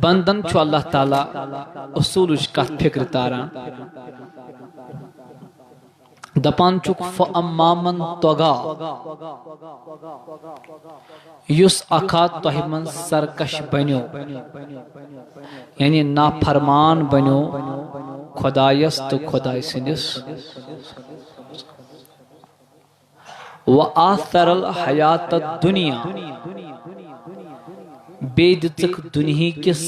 بندن چھو اللہ تعالیٰ اصول کت فکر تاران دپان چھک فَأَمَّا مَنْ طَغَى یس اکھا تۄہہِ منٛز سرکش بنیو یعنی نافرمان بنیو خدایس تو خدای سندس وَآثَرَ الْحَيَاةَ الدُّنْيَا بیٚیہِ دِژٕکھ دُنہِکِس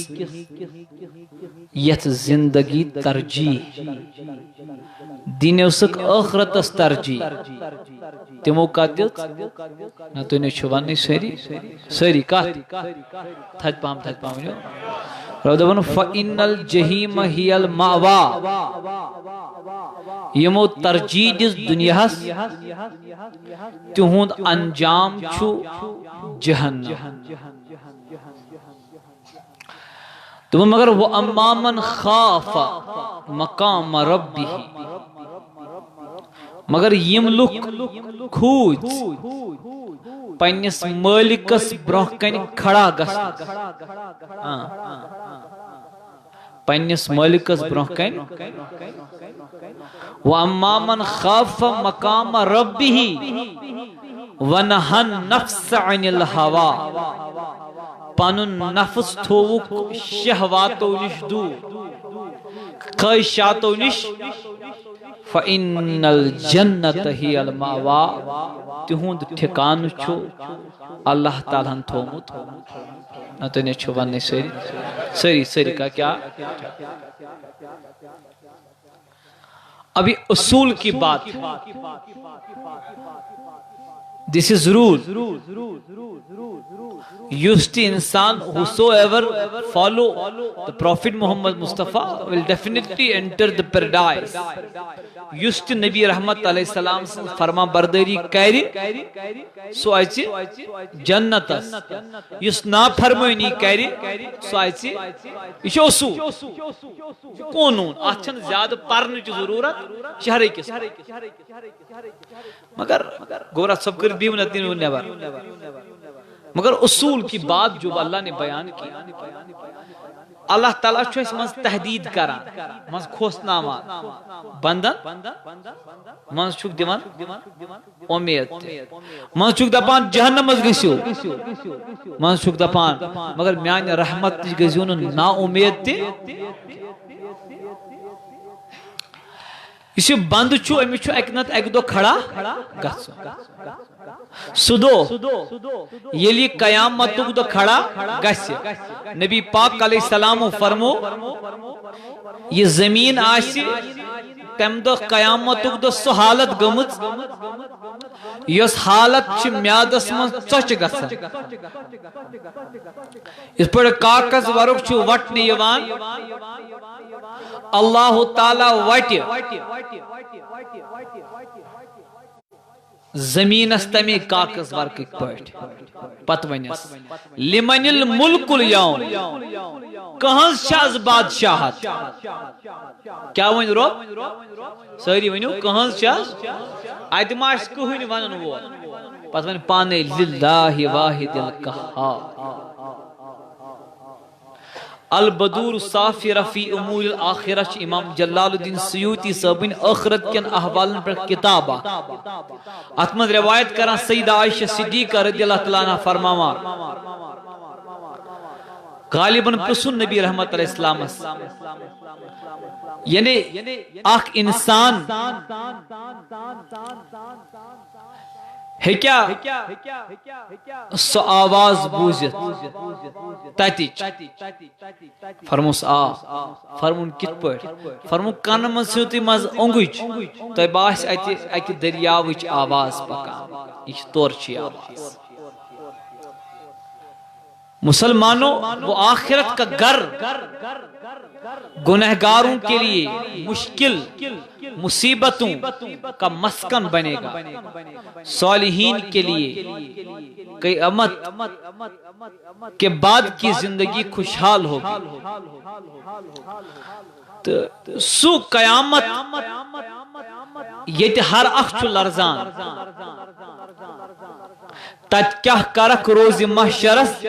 یتھ زندگی ترجیح دِنہِ اوسُکھ ٲخرتس ترجیح تِمو کتھ دِژ نہ تُہۍ نَے چھِو وننٕے سٲری کتھ تھدِ پہم ؤنِو رب دپان فَإِنَّ الْجَحِيمَ هِيَ الْمَأْوَىٰ یِمو ترجیح دِژ دُنیاہس تِہُنٛد انجام چھُ جہنم دوٚپُن مگر وَأَمَّا مَنْ خَافَ مَقَامَ رَبِّهِ مگر یم لُکھ کھوٗژ پننس مٲلکس برونٛہہ کنہِ کھڑا گژھنس پننس مٲلکس برونٛہہ کنہِ وَأَمَّا مَنْ خَافَ مَقَامَ رَبِّهِ وَنَهَى النَّفْسَ عَنِ الْهَوَىٰ پنُن نفس تھووُکھ شہواتو نش دوٗر خواہشاتو نش فَإِنَّ الْجَنَّةَ هِيَ الْمَأْوَىٰ تِہُنٛد ٹھِکانہٕ چھُ اللہ تعالیٰ ہن تھومُت نہ تُہۍ نے چھِو وننٕے سٲری کا کیا ابھی اصول کی بات دس از رول یُس تہِ انسان whosoever follow the Prophet Muhammad Mustafa will definitely enter the paradise یُس تہِ نبی رحمت علیہ السلام سٕنٛز فرما بردٲری کرِ سُہ اژِ جنتس یُس نافرمٲنی کرِ سُہ اژِ یہِ چھُ اصوٗل قونوٗن اتھ چھنہٕ زیادٕ پرنٕچ ضروٗرت شہرٕکِس مگر گورا صٲب کٔرِتھ بِہِو نہ دِنو نٮ۪بر مگر اصول کی بات جو اللہ نے بیان کی اللہ تعالیٰ چھُ اَسہِ منٛز تحدیٖد کران منٛز کھوژناوان بندن منٛز چھُکھ دِوان اُمید تہِ منٛز چھُکھ دپان جہنمس گٔژھِو منٛز چھُکھ دپان مگر میانہِ رحمت نِش گٔژھِو نہٕ نا اُمید تہِ یُس یہِ بنٛد چھُ أمِس چھُ اکہِ نتہٕ اکہِ دۄہ کھڑا گژھُن سُہ دۄہ ییٚلہِ یہِ قیامتُک دۄہ کھڑا گژھِ نبی پاک علیہ السلامو فرمو یہِ زمیٖن آسہِ تمہِ دۄہ قیامتُک دۄہ سۄ حالت گٔمٕژ یۄس حالت چھِ میادس منٛز ژۄچہِ گژھان یِتھ پٲٹھۍ کاغذ ورُق چھُ وٹنہٕ یِوان اللہ تعالیٰ وٹہِ زمینس تمے کاغذ ورقٕکۍ پٲٹھۍ پتہٕ ونٮ۪س لِمن الملک اليوم کٕہٕنٛز چھِ آز بادشاہت کیٛاہ وۄنۍ رۄب سٲری ؤنِو کٕہٕنٛز چھِ آز اتہِ ما آسہِ کٕہٕنۍ ونن وول پتہٕ ونہِ پانے للہ واحد القہار البدور صافی رفی امور الاخرہ چھ امام جلال الدین سیوطی صٲبٕنۍ ٲخرت کٮ۪ن احوالن پٮ۪ٹھ کتاب اتھ منٛز روایت کران سیدہ عائشہ صدیقہ رضی اللہ تعالیٰ عنہ فرماوان غالباً پرژھُن نبی رحمت علیہ السلامس یعنی اکھ انسان ہیٚکیٛاہ سۄ آواز بوٗزِتھ تتِچ فرموس آ فرموُن کِتھ پٲٹھۍ فرموُن کنہٕ منٛز ژھٕنِو تُہۍ منٛزٕ اوٚنگٕج تۄہہِ باسہِ اتہِ اکہِ دٔریاوٕچ آواز پکان یہِ چھِ تورچی آواز مسلمانوں وہ آخرت کا گھر گنہگاروں کے لیے مشکل مصیبتوں کا مسکن بنے گا صالحین کے لیے قیامت کے بعد کی زندگی خوشحال ہوگی تو سو قیامت ییٚتہِ ہر اکھ چھُ لرزان تت کیا کرک روز محشرس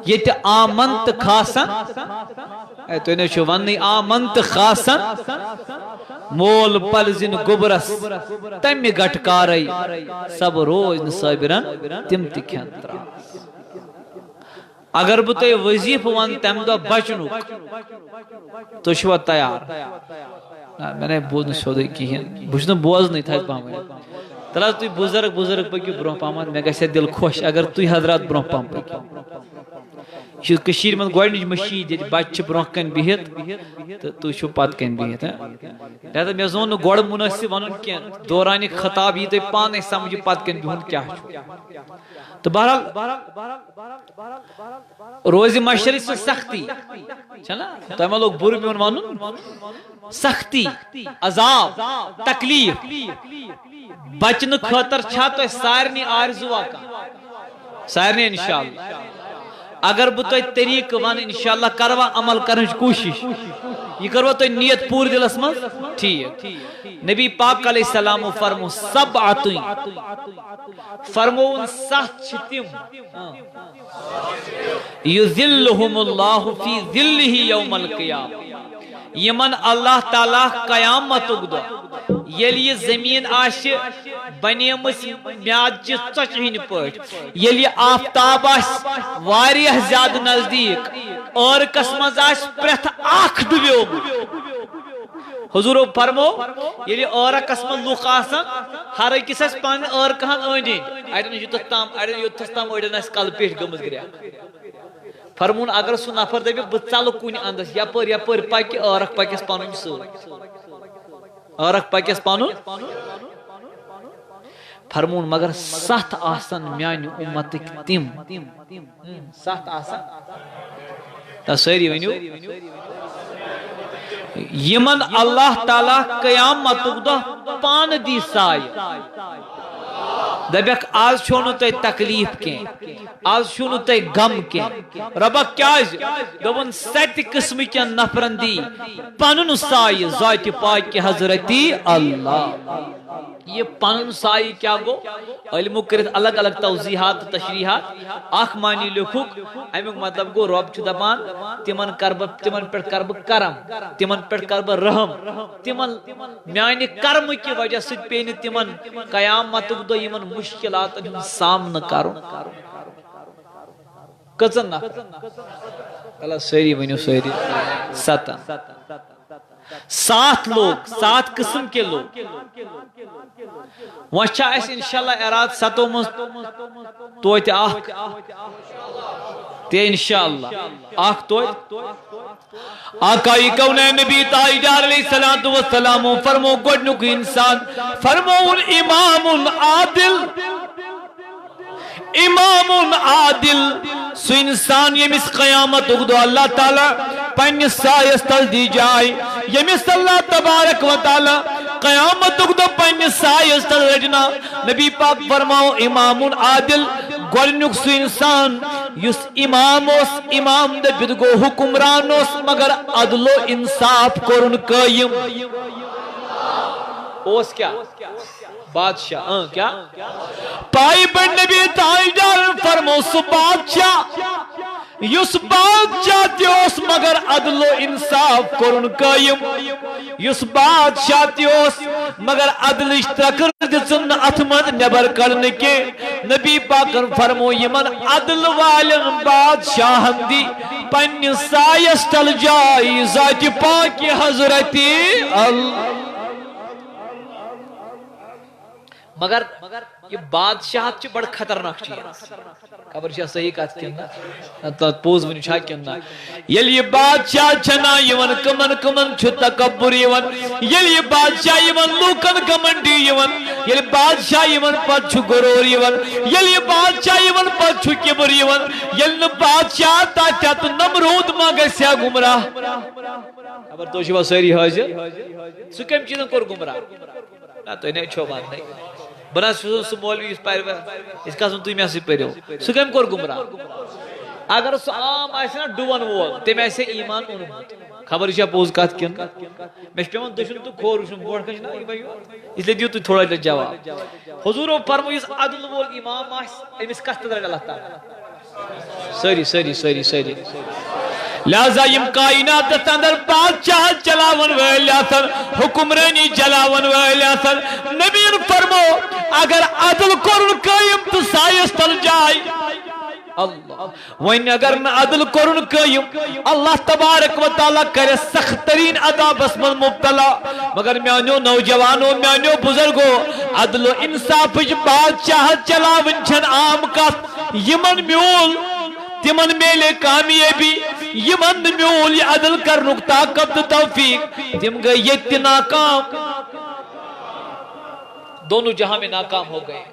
یت آمنت خاصن تو نے چھو ونی آمنت خاصن مول پلزن گبرس تم گٹکارئی سب روز صابرن تم تکھن تراس اگر بہ تہ وظیف ون تم دہ بچن تو چھوا تیار میں نے بوزن سیودے کہین بہ بوزن تھک پہم تلا تھی بزرگ پکو برو پہم مے گژھِ دل خوش اگر تھی حضرات برو پہم پکو یہ کشیر من گۄڈنِچ مشید ییٚتہِ بچہ چھِ برونٛہہ کَنہِ بِہِتھ تہٕ تُہۍ چھِو پتہٕ کَنہِ بِہِتھ لہذا مےٚ زون نہٕ گۄڈٕ مُنٲسِب وَنُن کینٛہہ دورانہِ خطاب یی تۄہہِ پانے سمجھ پتہٕ کَنہِ بِہُن کیٛاہ چھُ تو بہرحال روز محشر سے سختی چھنا تۄہہِ ما لوگ بُرٕ میون وَنُن سختی عذاب تکلیف بچنہٕ خٲطرٕ چھا تۄہہِ سارنٕے آرزوٗا کانٛہہ سارنٕے انشاءاللہ اگر بہ تہ طریقہ ون انشاءاللہ کروا عمل کرنچ کوشش یہ کروا تہ نیت پور دلس من ٹھیک نبی پاک علیہ السلام فرمو سبعۃ فرمون سات چھتم یذلہم اللہ فی ذلہ یوم القیامہ یمن اللہ تعالی قیامتک دہ یل یہ زمین آش بنیمس میادچہ ژۄچہ ہٕنٛدۍ پٲٹھۍ ییٚلہِ یہِ آفتاب آسہِ واریاہ زیادٕ نزدیٖک ٲرکس منٛز آسہِ پرٛٮ۪تھ اکھ ڈُبیومُت حضورو فرمو ییٚلہِ ٲرکس منٛز لُکھ آسن ہر أکِس آسہِ پنٕنۍ ٲرکہٕ ہن أنٛدۍ أنٛدۍ اڑٮ۪ن یوٚتَتھ تام اڑٮ۪ن یوٚتَس تام اڑٮ۪ن آسہِ کلہٕ پیٚٹھۍ گٔمٕژ گرٛٮ۪کھ فرمون اگر سُہ نفر دپہِ بہٕ ژلہٕ کُنہِ اندس یپٲرۍ پکہِ ٲرکھ پکٮ۪س پنٕنۍ سۭتۍ ٲرکھ پکٮ۪س پنُن فرمون مگر ستھ آسن میانہِ اُمتٕکۍ تِم ستھ آسن سٲری ؤنِو یمن اللہ تعالیٰ قیامتُک دۄہ پانہٕ دی سایہِ دپیکھ آز چھو نہٕ تۄہہِ تکلیف کینٛہہ آز چھو نہٕ تۄہہِ غم کینٛہہ رۄبک کیازِ دوٚپُن سَتہِ قٕسمٕکٮ۪ن نفرن دی پنُن سایہِ ذاتہِ پاکہِ حضرتی اللہ یہ پنن سائی کیا گو علمو کرت الگ الگ توضیحات تشریحات اخ معنی لکھوک امیک مطلب گو رب چھو دپان تمن پر کرب کرم تمن پر کرب رحم تمن میانی کرم کی وجہ سے پین تمن قیامت دو یمن مشکلات سامنا کرو کچن نفر اللہ سری ونیو سری ستن سات لوگ سات قسم کے لوگ وچھا اس انشاءاللہ اراد ستو مز تویت آخ تے انشاءاللہ آخ تویت آقائی کونین نبی تاجدار علیہ السلام فرمو گوڑنک انسان فرمو امام عادل امام عادل سو انسان یمس قیامت اگدو اللہ تعالی پنی سایس تل دی جائے یمس اللہ تبارک و تعالی قیامت اگدو پنی سایس تل رجنا نبی پاک فرماؤ امام عادل گوڑنک سو انسان یس امام اس امام دے بدگو حکمران اس مگر عدل و انصاف کرن قائم اس کیا بادشاہ کیا پائی پر نبی تاجدار فرمو سو بادشاہ یس بادشاہ تیوس مگر عدل و انصاف کرن قائم یس بادشاہ تیوس مگر عدل اشترکر دسن اتمد نبر کرن کے نبی پاکر فرمو یمن عدل والن بادشاہ دی پنی سایس تل جائی ذات پاکی حضرتی اللہ مگر یہ بادشاہت چھ بڑھ خطرناک چیز خبر چھا صحیح کہت کینا پوز ونی چھا کینا یل یہ بادشاہ چھنا یون کمن چھ تکبر یون یل یہ بادشاہ یون لوکن کمنڈی یون یل بادشاہ یون پر چھ غرور یون یل یہ بادشاہ یون پر چھ کبر یون یل بادشاہ تا چت نمرود ما گسیا گمراہ خبر تو چھوا ساری حاضر سو کم چیزن کور گمراہ نا تو انہیں چھو بات نہیں بنا سو مولوی اس کا سن تو میں سے پڑھو سو کم کور گمراہ اگر سو عام آئے نا ڈوان وول تم ایسے ایمان اونمت خبر چھا پوز کات کن میں پیون دشن تو کھور وشن بوڑ کن اس لیے دیو تو تھوڑا جواب حضور فرمو اس عدل وول امام آس امس کت در اللہ تعالی سری لہذا یم کائنات اندر بادشاہ چلاون ویل آسن حکمرانی چلاون ویل آسن نبی فرمو اگر عدل کرن قائم تو سایس تل جائے اللہ وین اگر نہ عدل کرن قائم اللہ تبارک و تعالی کرے سخت ترین عذابس من مبتلا مگر میانو نوجوانو میانو بزرگو عدل و انصاف بادشاہ چلاون چھن عام کت یمن میول تمن میلے کامیابی یمن میول یہ عدل کرنک طاقت توفیق تم گئے یہ ناکام دونوں جہاں میں ناکام ہو گئے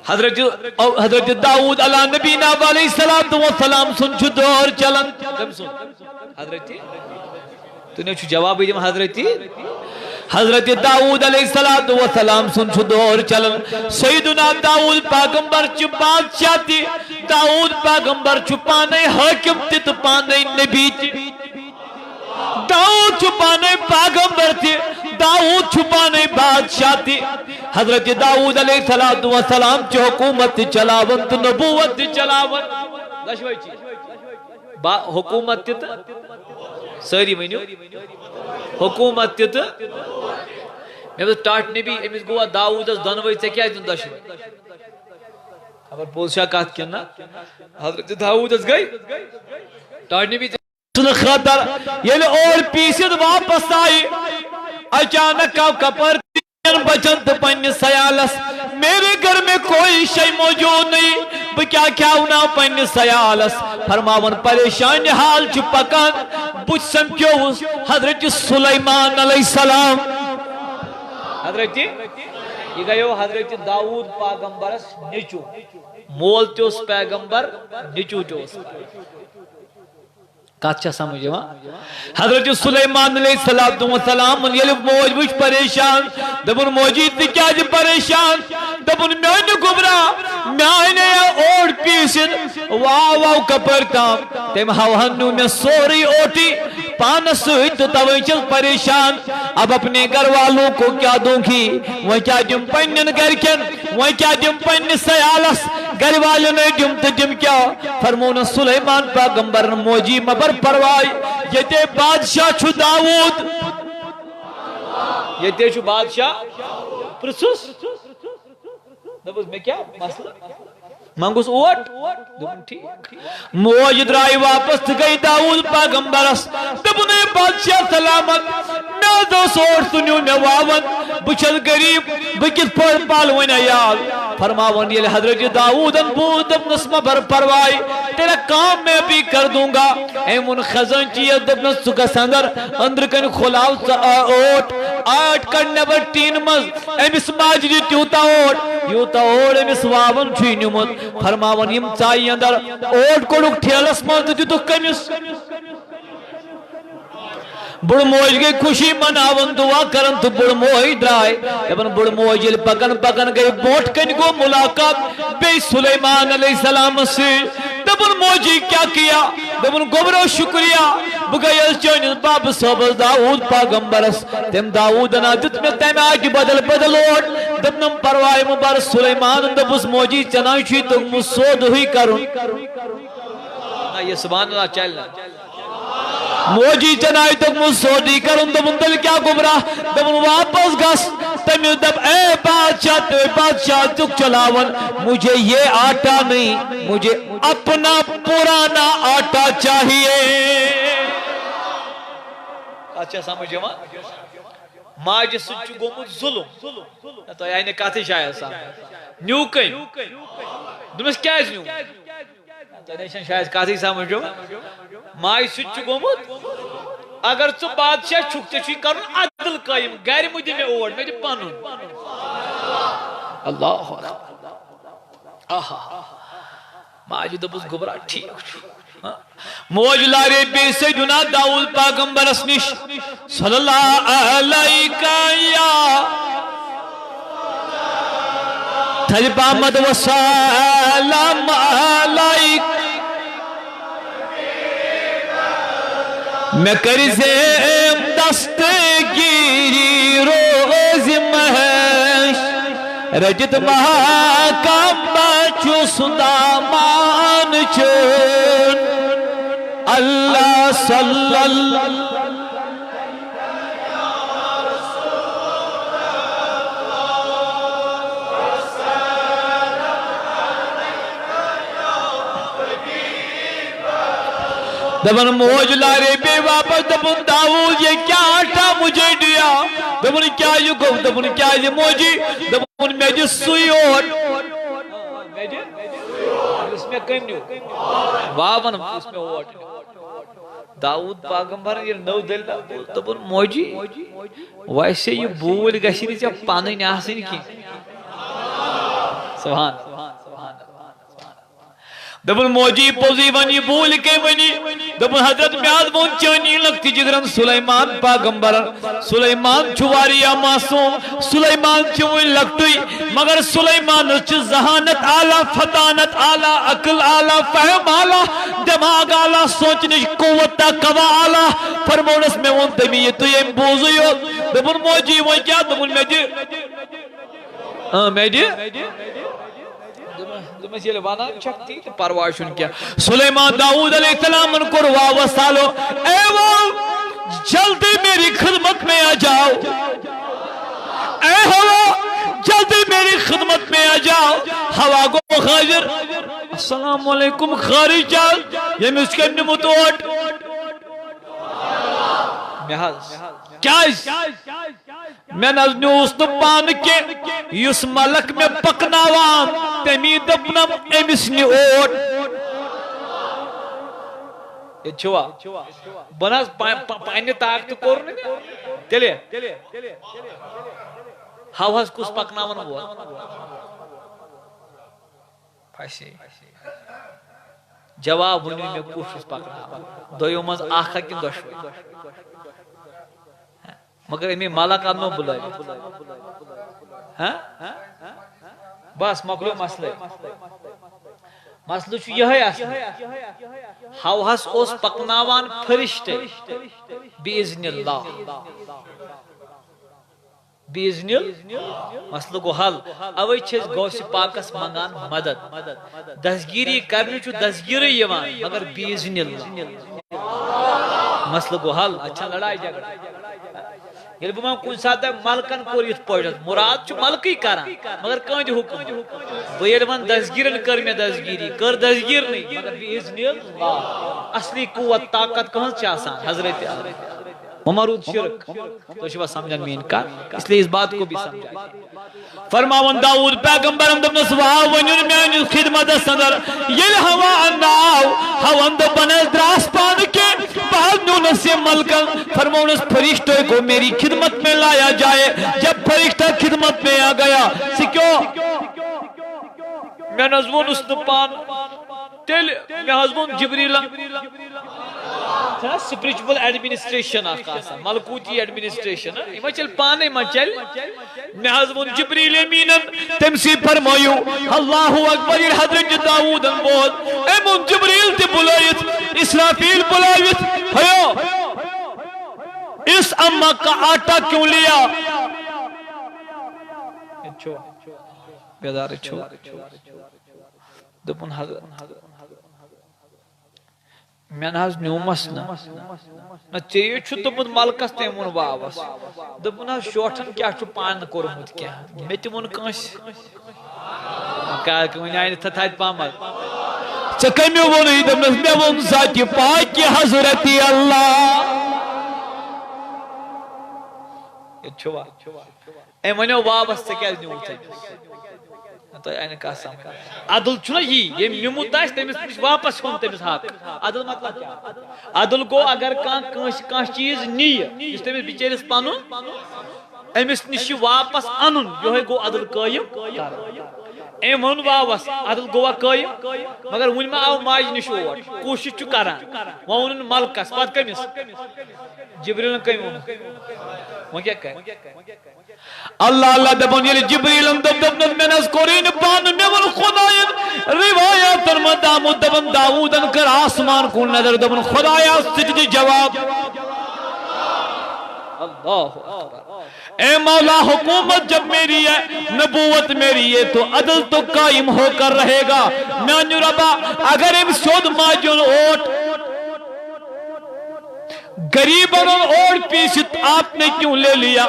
حضرت داؤد علیہ نبینا علیہ السلام سن چھو دور چلن کم سن حضرت تو نے چھو جواب دیم حضرت داؤد علیہ السلام سن چھو دور چلن سیدنا داؤد پیغمبر چھ بادشاہ تی داؤد پیغمبر چھ پانے حاکم تی تو پانے نبی تی داؤد چھ پانے پیغمبر تی داؤد چھ پانے بادشاہ تی حضرت داؤد علیہ السلام چھ حکومت چلاون تو نبوت چلاون لشوائی چی حکومت تی ساری مینیو حکومت تی میں بس ٹاٹ نبی امس گوا داؤد اس دنوئی سے کیا دن دشوائی خبر پوزشاہ کہت کیا نا حضرت داؤد اس گئی ٹاٹ نبی خطر یہ اور پیسید واپس آئی اچانک آو کپر بچن تو پنی سیالس میرے گھر میں کوئی شئی موجود نہیں بکیا کیاؤنا پنی سیالس فرماون پریشان حال چپکان بچ سمکیو حضرت سلیمان علیہ السلام حضرت یہ گئیو حضرت داؤد پیغمبرس نیچو مول تیوس پیغمبر نیچو تیوس کاتچا سمجھے وہاں حضرت سلیمان علیہ السلام یہ موج بچ پریشان دبن موجید تھی کیا جی پریشان دبن میانے گبرا میانے اوڑ پیسن واو کپر کام تیم ہنو میں سوری اوٹی پانس تو تویچل پریشان اب اپنے گھر والوں کو کیا دوں گی وہ کیا جم پنن گھر کن وہ کیا جم پنن سیالس گھر والوں نے جم تو جم کیا فرمون سلیمان پیغمبر موجی مبر پروائی یہ تے بادشاہ چھو داؤد یہ تے چھو بادشاہ پرسوس نبوز میں کیا مسئلہ مانگوس اوٹ دون ٹھیک موجد رائی واپس گئی داؤد پیغمبرس دبنے بادشاہ سلامت میں دو سور سنیو میں واون بچل غریب بکت پڑ پالوین ایال فرماون یہ حضرت داؤد انبود نسمہ بر پروائی تیرا کام میں بھی کر دوں گا اے من خزن چیئے دبنا سکا سندر اندر کن خلاو سا اوٹ آٹ کر نبر تین مز ایمس ماجری تیوتا اوٹ یوتا اوٹ ایمس واون چھینیو مد فرماون یم چاہی اندر اوٹ کو لوگ ٹھیلس مانتے تھی تو کمیس بڑ موج گئی خوشی مناون دعا کرن تو بڑ موج درائے جب بڑ موج پکن گئی بوٹ کن کو ملاقات بے سلیمان علیہ السلام سے دبن موجی کیا کیا دبن گبرو شکریہ بگئی چونس باب صحب داؤد پیغمبرس تم داؤد نادت میں تم آج بدل اوٹ دبنم پروائے مبار سلیمان دبس موجی چنائی چی تو مسود ہوئی کرن یہ سبحان اللہ چلنا موجی چنائی تک مسودی کرن دبن دل کیا گبرا دبن واپس گس تمیو دب اے بادشاہ تک چلاون مجھے یہ آٹا نہیں مجھے اپنا پرانا آٹا چاہیے اچھا سمجھے ماں ماج سچو گومت ظلم تو یعنی کاتی شاید سا نیو کئی دمس کیا ہے نیو تو نیشن شاید کاتی سمجھو ماج سچو گومت اگر تو بادشاہ چھکتے چھوئی کرن عدل قائم غیر مجھے میں اوڑ میں پانون اللہ ماجد ابس گبرا ٹھیک موج لارے بے سیدنا داؤد پیغمبر اسنش صلی اللہ علیہ یا تجب آمد و سلام علیہ میں کرزیم دستگیری روز محش رجت محاکم بچوس دامان چون اللہ صلی اللہ دبن موج لارے بے واپس دبن داؤد یہ کیا آٹا مجھے دیا دبن کیا یہ گو دبن کیا یہ موجی دبن میں جس سوئی اور اس میں کہیں نہیں واون اس میں اوٹ داؤد پیغمبر یہ نو دل دبن موجی ویسے یہ بول گشری سے پانی نیاسن کی سبحان دبن موجی پوزی ونی بول کے ونی دبن حضرت میاد بون چانی لگتی جگرن سلیمان پیغمبر سلیمان چھواریا معصوم سلیمان چھوئی لگتی مگر سلیمان چھ ذہانت آلہ فتانت آلہ عقل آلہ فہم آلہ دماغ آلہ سوچنش قوت قوا آلہ فرمونس میں وانتے میں یہ تو یہ بوزی ہو دبن موجی وہ کیا دبن میجی دمیں یہ لبانا چھکتی پرواشن کیا سلیمان داؤد علیہ السلام ان کو روا وصالو اے وہ جلدی میری خدمت میں آ جاؤ اے ہوا جلدی میری خدمت میں آ جاؤ ہوا کو خاجر السلام علیکم خاری چال یہ مسکن نمتوٹ کیا میں نزنیوس تو پان کے یس ملک میں پکناوان تمی دپنم امسنی اوٹ یہ چھوا بناس پائنی طاقت کورنے تیلے ہاوہاز کس پکناوان ہوا پھائیسی جواب ہونی میں کوشش پکناوان دویوں مز آخا کی دشوئی مگر امی مالا کا نو بلائی بس مقلو مسئلہ مسئلہ چھو یہ ہے ہاوہاس اوس پکناوان فرشتے بیئذن اللہ بیئذن مسئلہ کو حل اوئی چھز گوش پاکس منگان مدد دستگیری کرنی چھو دستگیری یوان مگر بیئذن اللہ مسئلہ کو حل اچھا لڑائی جگڑ یہ بہمان کن ساتھ ملکن کوریت پوڑت مراد چھو ملکی کران مگر کانج حکم بیر من دستگیرن کر میں دستگیری کر دستگیر نہیں مگر بیئذن اللہ اصلی قوت طاقت کہاں چاہسان حضرت ممرود شرک تو شبہ سمجھن میں انکار اس لئے اس بات کو بھی سمجھا فرماون داؤد پیغمبر اندب نسوہا ونیون میں انجل خدمت سندر یل ہوا اناو ہواند بنز دراس پان کے بعد نون سے ملکن فرماون اس فرشتوں کو میری خدمت میں لایا جائے جب فرشتہ خدمت میں آ گیا سکیو میں نظمون اس نپان تیل میں حضبون جبریل سپریچول ایڈمنسٹریشن آخاسا ملکوتی ایڈمنسٹریشن اما چل پانے ما چل میں حضبون جبریل امینن تمسی فرمایو اللہ اکبر حضرت داؤد بول امون جبریل تی بلائیت اسرافیل بلائیت ہیو اس امہ کا آٹا کیوں لیا بیدار چھو دپن حضرت میں ناز نیومس نا چیئے چھو دپن ملکس تیمون واوس دپن حض شوٹن کیا چھو پان کورمت کیا میں تیمون کنش کہا کہ ونی آئین تھتاید پامد چکمی ونی دپن میں ون ذاتی پاکی حضرت اللہ یہ چھوا اے ونیو واوس سے کیا نیو تھے تو اینے کہا سامنے عدل چھنا یہ نمود داشت تیمیس پوچھ واپس ہون تیمیس حق عدل مطلب کیا عدل کو اگر کان چیز نہیں جس تیمیس بیچیرس پانون امیس نشی واپس انن یہ گو عدل قائم ایم ون واوس عدل گوا قائم مگر ون ما آو ماج نش اور کوشش چھ کران ون ملکس پت کمس جبریل کم وہ کیا کہ اللہ اللہ دپن یل جبریل دپ میں نس کورین پان میں ون خداین روایات مدام دپن داؤدن کر آسمان کو نظر دپن خدایا سجدی جواب اللہ اکبر اے مولا حکومت جب میری ہے نبوت میری ہے تو عدل تو قائم ہو کر رہے گا میانو ربا اگر ام سود ماجون اوٹ غریبوں اوٹ پیشت آپ نے کیوں لے لیا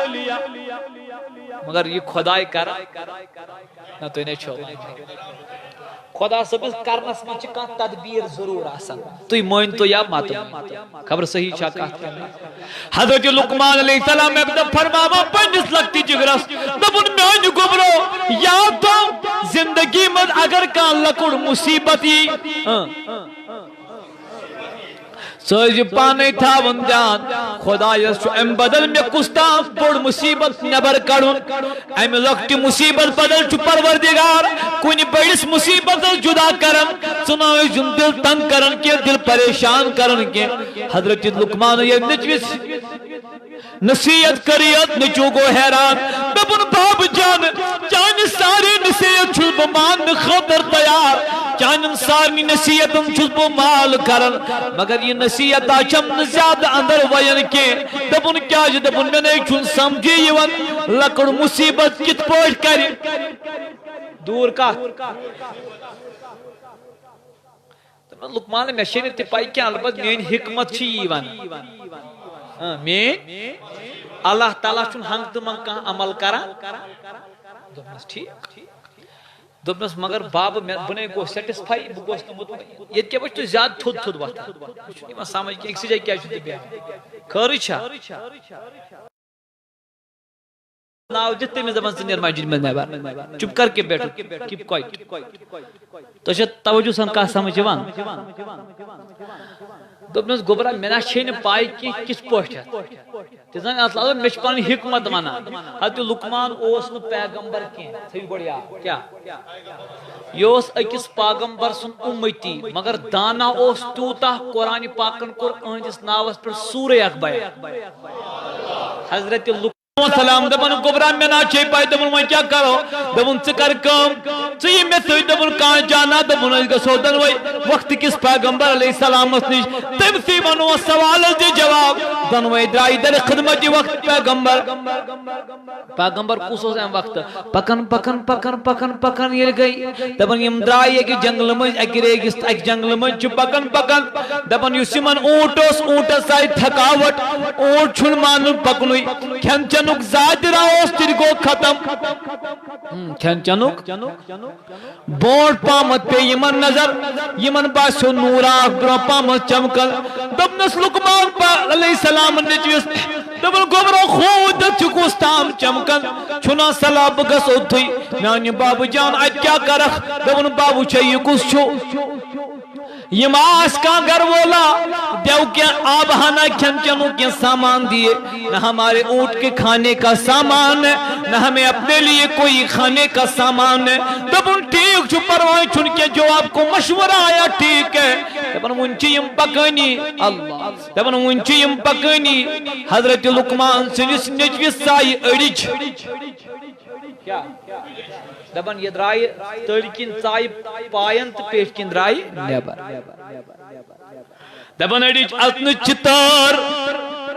مگر یہ خدای کر نہ تو انہیں چھو خدا صبح کرنس میں چکا تدبیر ضرور آسان تو یہ موین تو یا ماتم خبر صحیح چھا کہتے ہیں حضرت لقمان علیہ السلام میں بدہ فرماما پنجس لگتی جگرس دبن میان گبرو یا تو زندگی میں اگر کان لکڑ مصیبتی سوچ پانے تھا وندیان خدا یسو ام بدل میں کستان پوڑ مصیبت نبر کرن ام لکتی مصیبت بدل چو پروردگار کنی بڑیس مصیبت جدا کرن سناوی جن دل تنگ کرن کے دل پریشان کرن کے حضرت لقمان یہ نچویس نصیحت کریت نچو کو حیران دبن باب جان چاہنی ساری نصیحت چھل بمان خطر تیار چاہنی ساری نصیحت چھل بمال کرن مگر یہ نصیحت آچم زیادہ اندر وین کے دبن کیا جی دبن میں نے چھل سمجھی یون لکڑ مصیبت کت پوش کری دور کا لقمان میں شیرین تپائی کیا البت مین حکمت چھی یون میں اللہ تعالیٰ چھن ہنگ تو منگ کہاں عمل کرا دوبنس ٹھیک دوبنس مگر باب بنے گو سیٹسفائی بگوست مطمئن یہ کیا بچ تو زیادہ تھود تھود وقت چھنی میں سامج کہ ایک سی جائے کیا چھتے بیان کھاری چھا ناو جتے میں زبان سے نرمائی جن میں نیبار چپ کر کے بیٹھو کیپ کوائٹ تو شاید توجہ سن کا سمجھ جوان دوبنس گبرا میں نا چھین پائی کی کس پوشت ہے تیزان اطلاع میں چپانی حکمت مانا حضرت لقمان اوس نو پیغمبر کین تھوی بڑیا کیا یہ اوس اکس پیغمبر سن امتی مگر دانا اوس توتا قرآن پاکن کور اہندس ناوس پر سورہ اکبر حضرت لقمان سلام دبن گبران میں نا چھے پائی دبن میں کیا کرو دبن چکر کم چیئی میں سوئی دبن کان جانا دبن اس کا سودن وئی وقت کس پیغمبر علیہ السلام اسنیش تم سی منو سوال دی جواب دن وئی درائی در خدمت وقت پیغمبر کسو سے وقت پکن پکن پکن پکن پکن یہ گئی دبن یم درائی ایک جنگل میں ایک ریگست ایک جنگل میں چھ پکن پکن دبن یوسی من اونٹوس اونٹا سائی تھکاوٹ اونٹ چھن مانن پکنوئی کھن چنک زادرہ اس تیر کو ختم کھن چنک بونٹ پامت پہ یمن نظر یمن باسو نورا برا پامت چمکل دبنس لقمان پا علیہ السلام نجویس دبن گبرو خود چکوستام چمکل چھنا سلاب گس اتھوئی میانی بابو جان آج کیا کرخ دبن بابو چاہیے کس چھو یہ ماس کا گھر بولا دیو کیا آب ہانا کھن چنوں کے سامان دیے نہ ہمارے اونٹ کے کھانے کا سامان ہے نہ ہمیں اپنے لیے کوئی کھانے کا سامان ہے تب ان ٹھیک چھو پروائیں چھن کے جو آپ کو مشورہ آیا ٹھیک ہے تب ان چیم پکانی اللہ تب ان چیم پکانی حضرت لقمان سنس نجوی سائی اڑیچ کیا دبن یہ درائی تڑکن چائی پائن تو پیش کن درائی نیبر دبن اڑیچ اتن چتار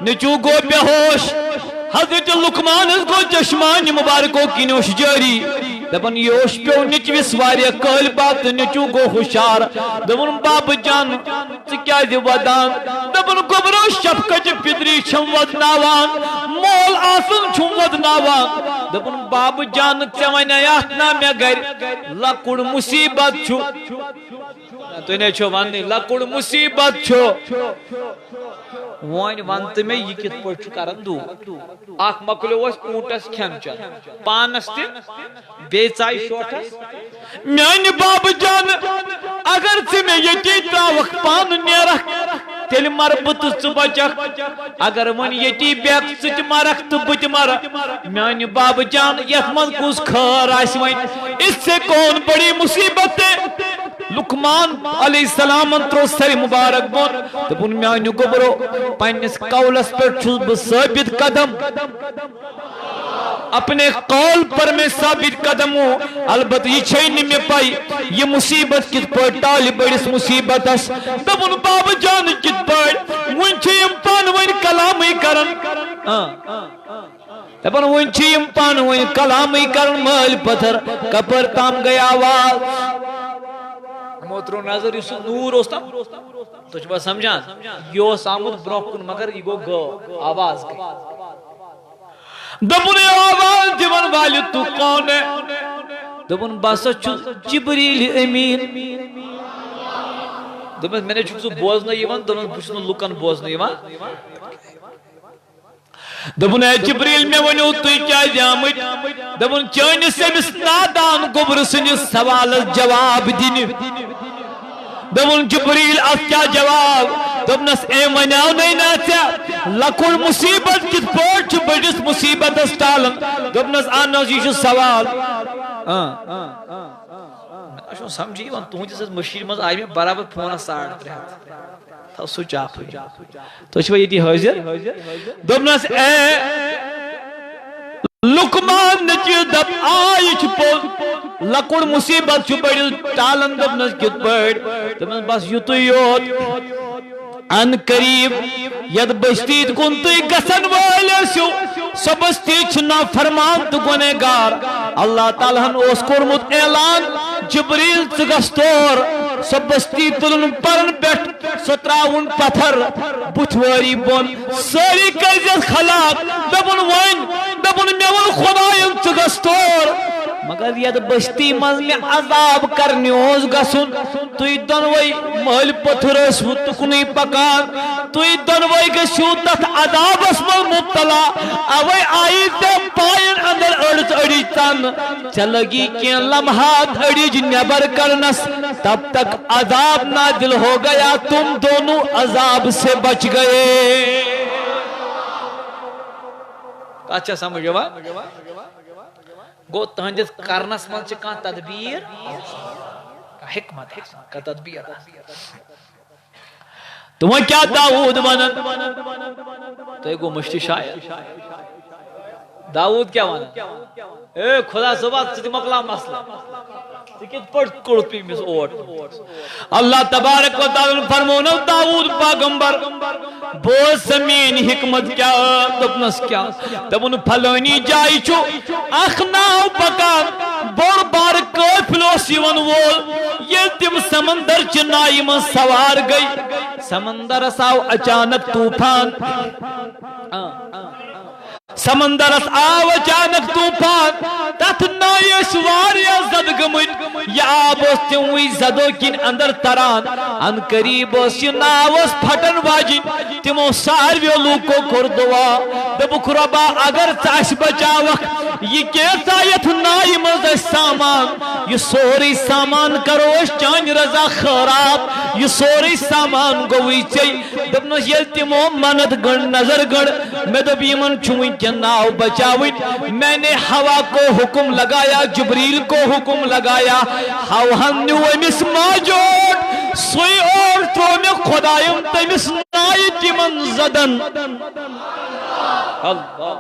نچو گو بیہوش حضرت لقمان اس کو چشمان مبارکوں کی نوش جاری دبن یوش پیو نچوی سواری کل بات نچو گو خوشار دبن باب جان چکیا دی ودان دبن گبرو شفقت پدری چھم ودناوان مول آسن چھم ودناوان دبن باب جان چوائن آیاتنا میں گر لکڑ مصیبت چھو تو انہیں چھو وانی لکڑ مصیبت چھو وائن وانت میں یہ کت پڑھ کرن دو آخ مکلو اس اونٹس کھن چل پانس تی بیچائی شوٹس میانی باب جان اگر تی میں یہ تیتا وقت پان نیرک تیل مر بت بچک اگر ون یتی بیک ست مرک تو بت مر میان باب جان یت من کس خیر آس ون اس سے کون بڑی مصیبت لقمان علیہ السلام ترو سر مبارک بون دپن میان گبرو پنس قولس پر چھس بہ ثابت قدم اپنے قول پر میں ثابت قدم ہوں البتہ یہ چھئی نہیں میں پائی یہ مصیبت کت پر ٹالی بڑس مصیبت اس دپن باب جان کت پر ون چھیم پان ون کلامی کرن دپن ون چھیم پان ون کلامی کرن مال پتھر کپر تام گیا آواز موترو نظر اس نور اس تام تو چھو سمجھان یہ سامت بروکن مگر یہ گو آواز گئی دپن آواز دیون والی تو کون ہے دپن باسا جبریل امین دپن میں نے چھو بوزنا یوان دپن بچنو لکن بوزنا یوان دپن اے جبریل میں ونیو توی کیا جامد دپن چانی سے مس نادان گبر سنس سوال جواب دین دپن جبریل ات کیا جواب دپنس اے مناو نہیں ناچا لکل مصیبت کت پوچ بڑس مصیبت استالن دپنس آناز یہ سوال میں سمجھی وان تون جس مشیر مز آئی میں برابر فون ساڑ تھا سوچ آپ ہوئی تو چھو یہ حاضر دپنس اے لقمان نچی دب آئی چھپو لکڑ مصیبت چھو بڑی ٹالن دپنس کت بڑ دپنس بس یوتو یوت ان قریب ید بستی کن توی گسن والے سو سو بستی چھنا فرمان تو گنےگار اللہ تعالیٰ نے اس کرمت اعلان جبریل چگستور سو بستی تلن پرن بیٹھ ستراون پتھر بچواری بون ساری کائزت خلاق دبن وین دبن میون خداین چگستور مگر ید بستی مز میں عذاب کرنی ہوز گسن توی دنوئی محل پتھر اسو تکنی پکان توی دنوئی گشو تت عذاب اسمو مبتلا اوئی آئی تے پائن اندر اڑت اڑی تن چلگی کین لمحات اڑی جنبر کرنس تب تک عذاب نازل ہو گیا تم دونوں عذاب سے بچ گئے اچھا سمجھ گوا گو تہنجس کرنس من چکان تدبیر حکمت کا تدبیر تمہیں کیا داود ونن تو ایک مشتی شاید داود کیا ونن اے خدا صبح چیز مقلا مسئلہ تکیت پڑھ کرتی میں اوٹ اللہ تبارک و تعالیٰ فرمونا داود پاغمبر بوز زمین حکمت کیا دپنس کیا دپن پھلونی جائی چھو اخناو پکان بڑ بار قافلو سیون وول یہ تم سمندر چنائی من سوار گئی سمندر ساو اچانک طوفان سمندر آو اچانک طوفان تت نائی سواریا زد گمت یا آب اس تیوئی زدو کن اندر تران ان قریب اس یہ ناوس پھٹن واجن تیمو ساروی لوکو کردوا دبک ربا اگر چاش بچا وقت یہ کیسا یت نائی مزد سامان یہ سوری سامان کرو اس چانج رضا خراب یہ سوری سامان گوئی چائی دبنس یل تیمو منت گڑ نظر گڑ میں دب یمن چوئی کے ناو بچاوٹ میں نے ہوا کو حکم لگایا جبریل کو حکم لگایا ہم نے امس ماجوٹ سوئی اور تو میں خدایم تمس نائی تمن زدن اللہ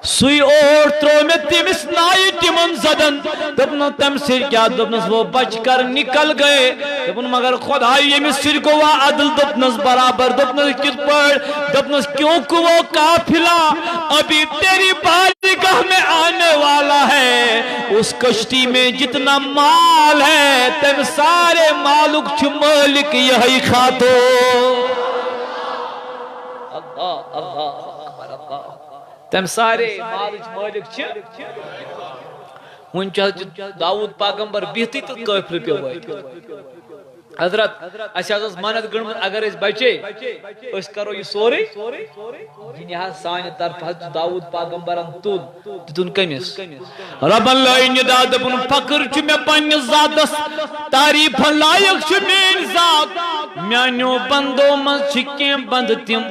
سوئی اور ترو میں تمس نائی تمن زدن دبن تم سر کیا دبنس وہ بچ کر نکل گئے دبن مگر خدای یہ سر کو وہ عدل دبنس برابر دبنس کس پر دبنس کیوں کو وہ قافلہ ابھی تیری بارگاہ میں آنے والا ہے اس کشتی میں جتنا مال ہے تم سارے مالک چھ مالک یہی خاتو اللہ اللہ تم سارے مالک مالک چھ ون چاہ داود پاغمبر بیتی تو قافلہ پہ ہوئے حضرت اس مانت گڑمت اگر اس بچے اس کرو یہ سورے یہ نہاز سان طرف حضرت داؤد پیغمبرن تل دتن کمس رب اللہ ندا دپن فخر چھ میں پنس ذاتس تعریف لائق چھ مین ذات میانو بندوں من چھکیں بند تم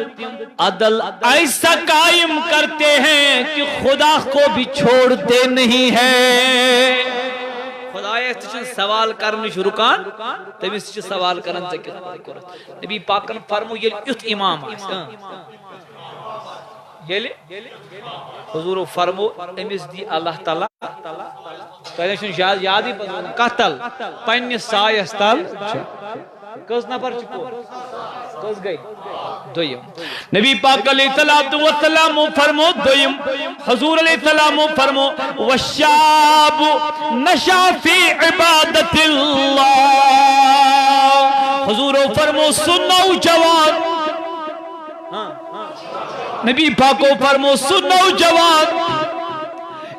عدل ایسا قائم کرتے ہیں کہ خدا کو بھی چھوڑتے نہیں ہیں خدایس تہ سوال کرن رکان تمس سوال کرن نبی پاکن فرمو یل یت امام یل حضور فرمو امس دی اللہ تعالی تہ یاد قتل پنس سایس تل کس نفر کس گئی دویم نبی پاک علیہ السلام فرمو دویم حضور علیہ السلام فرمو والشاب نشا فی عبادت اللہ حضور فرمو سنو جوان نبی پاک فرمو سنو جوان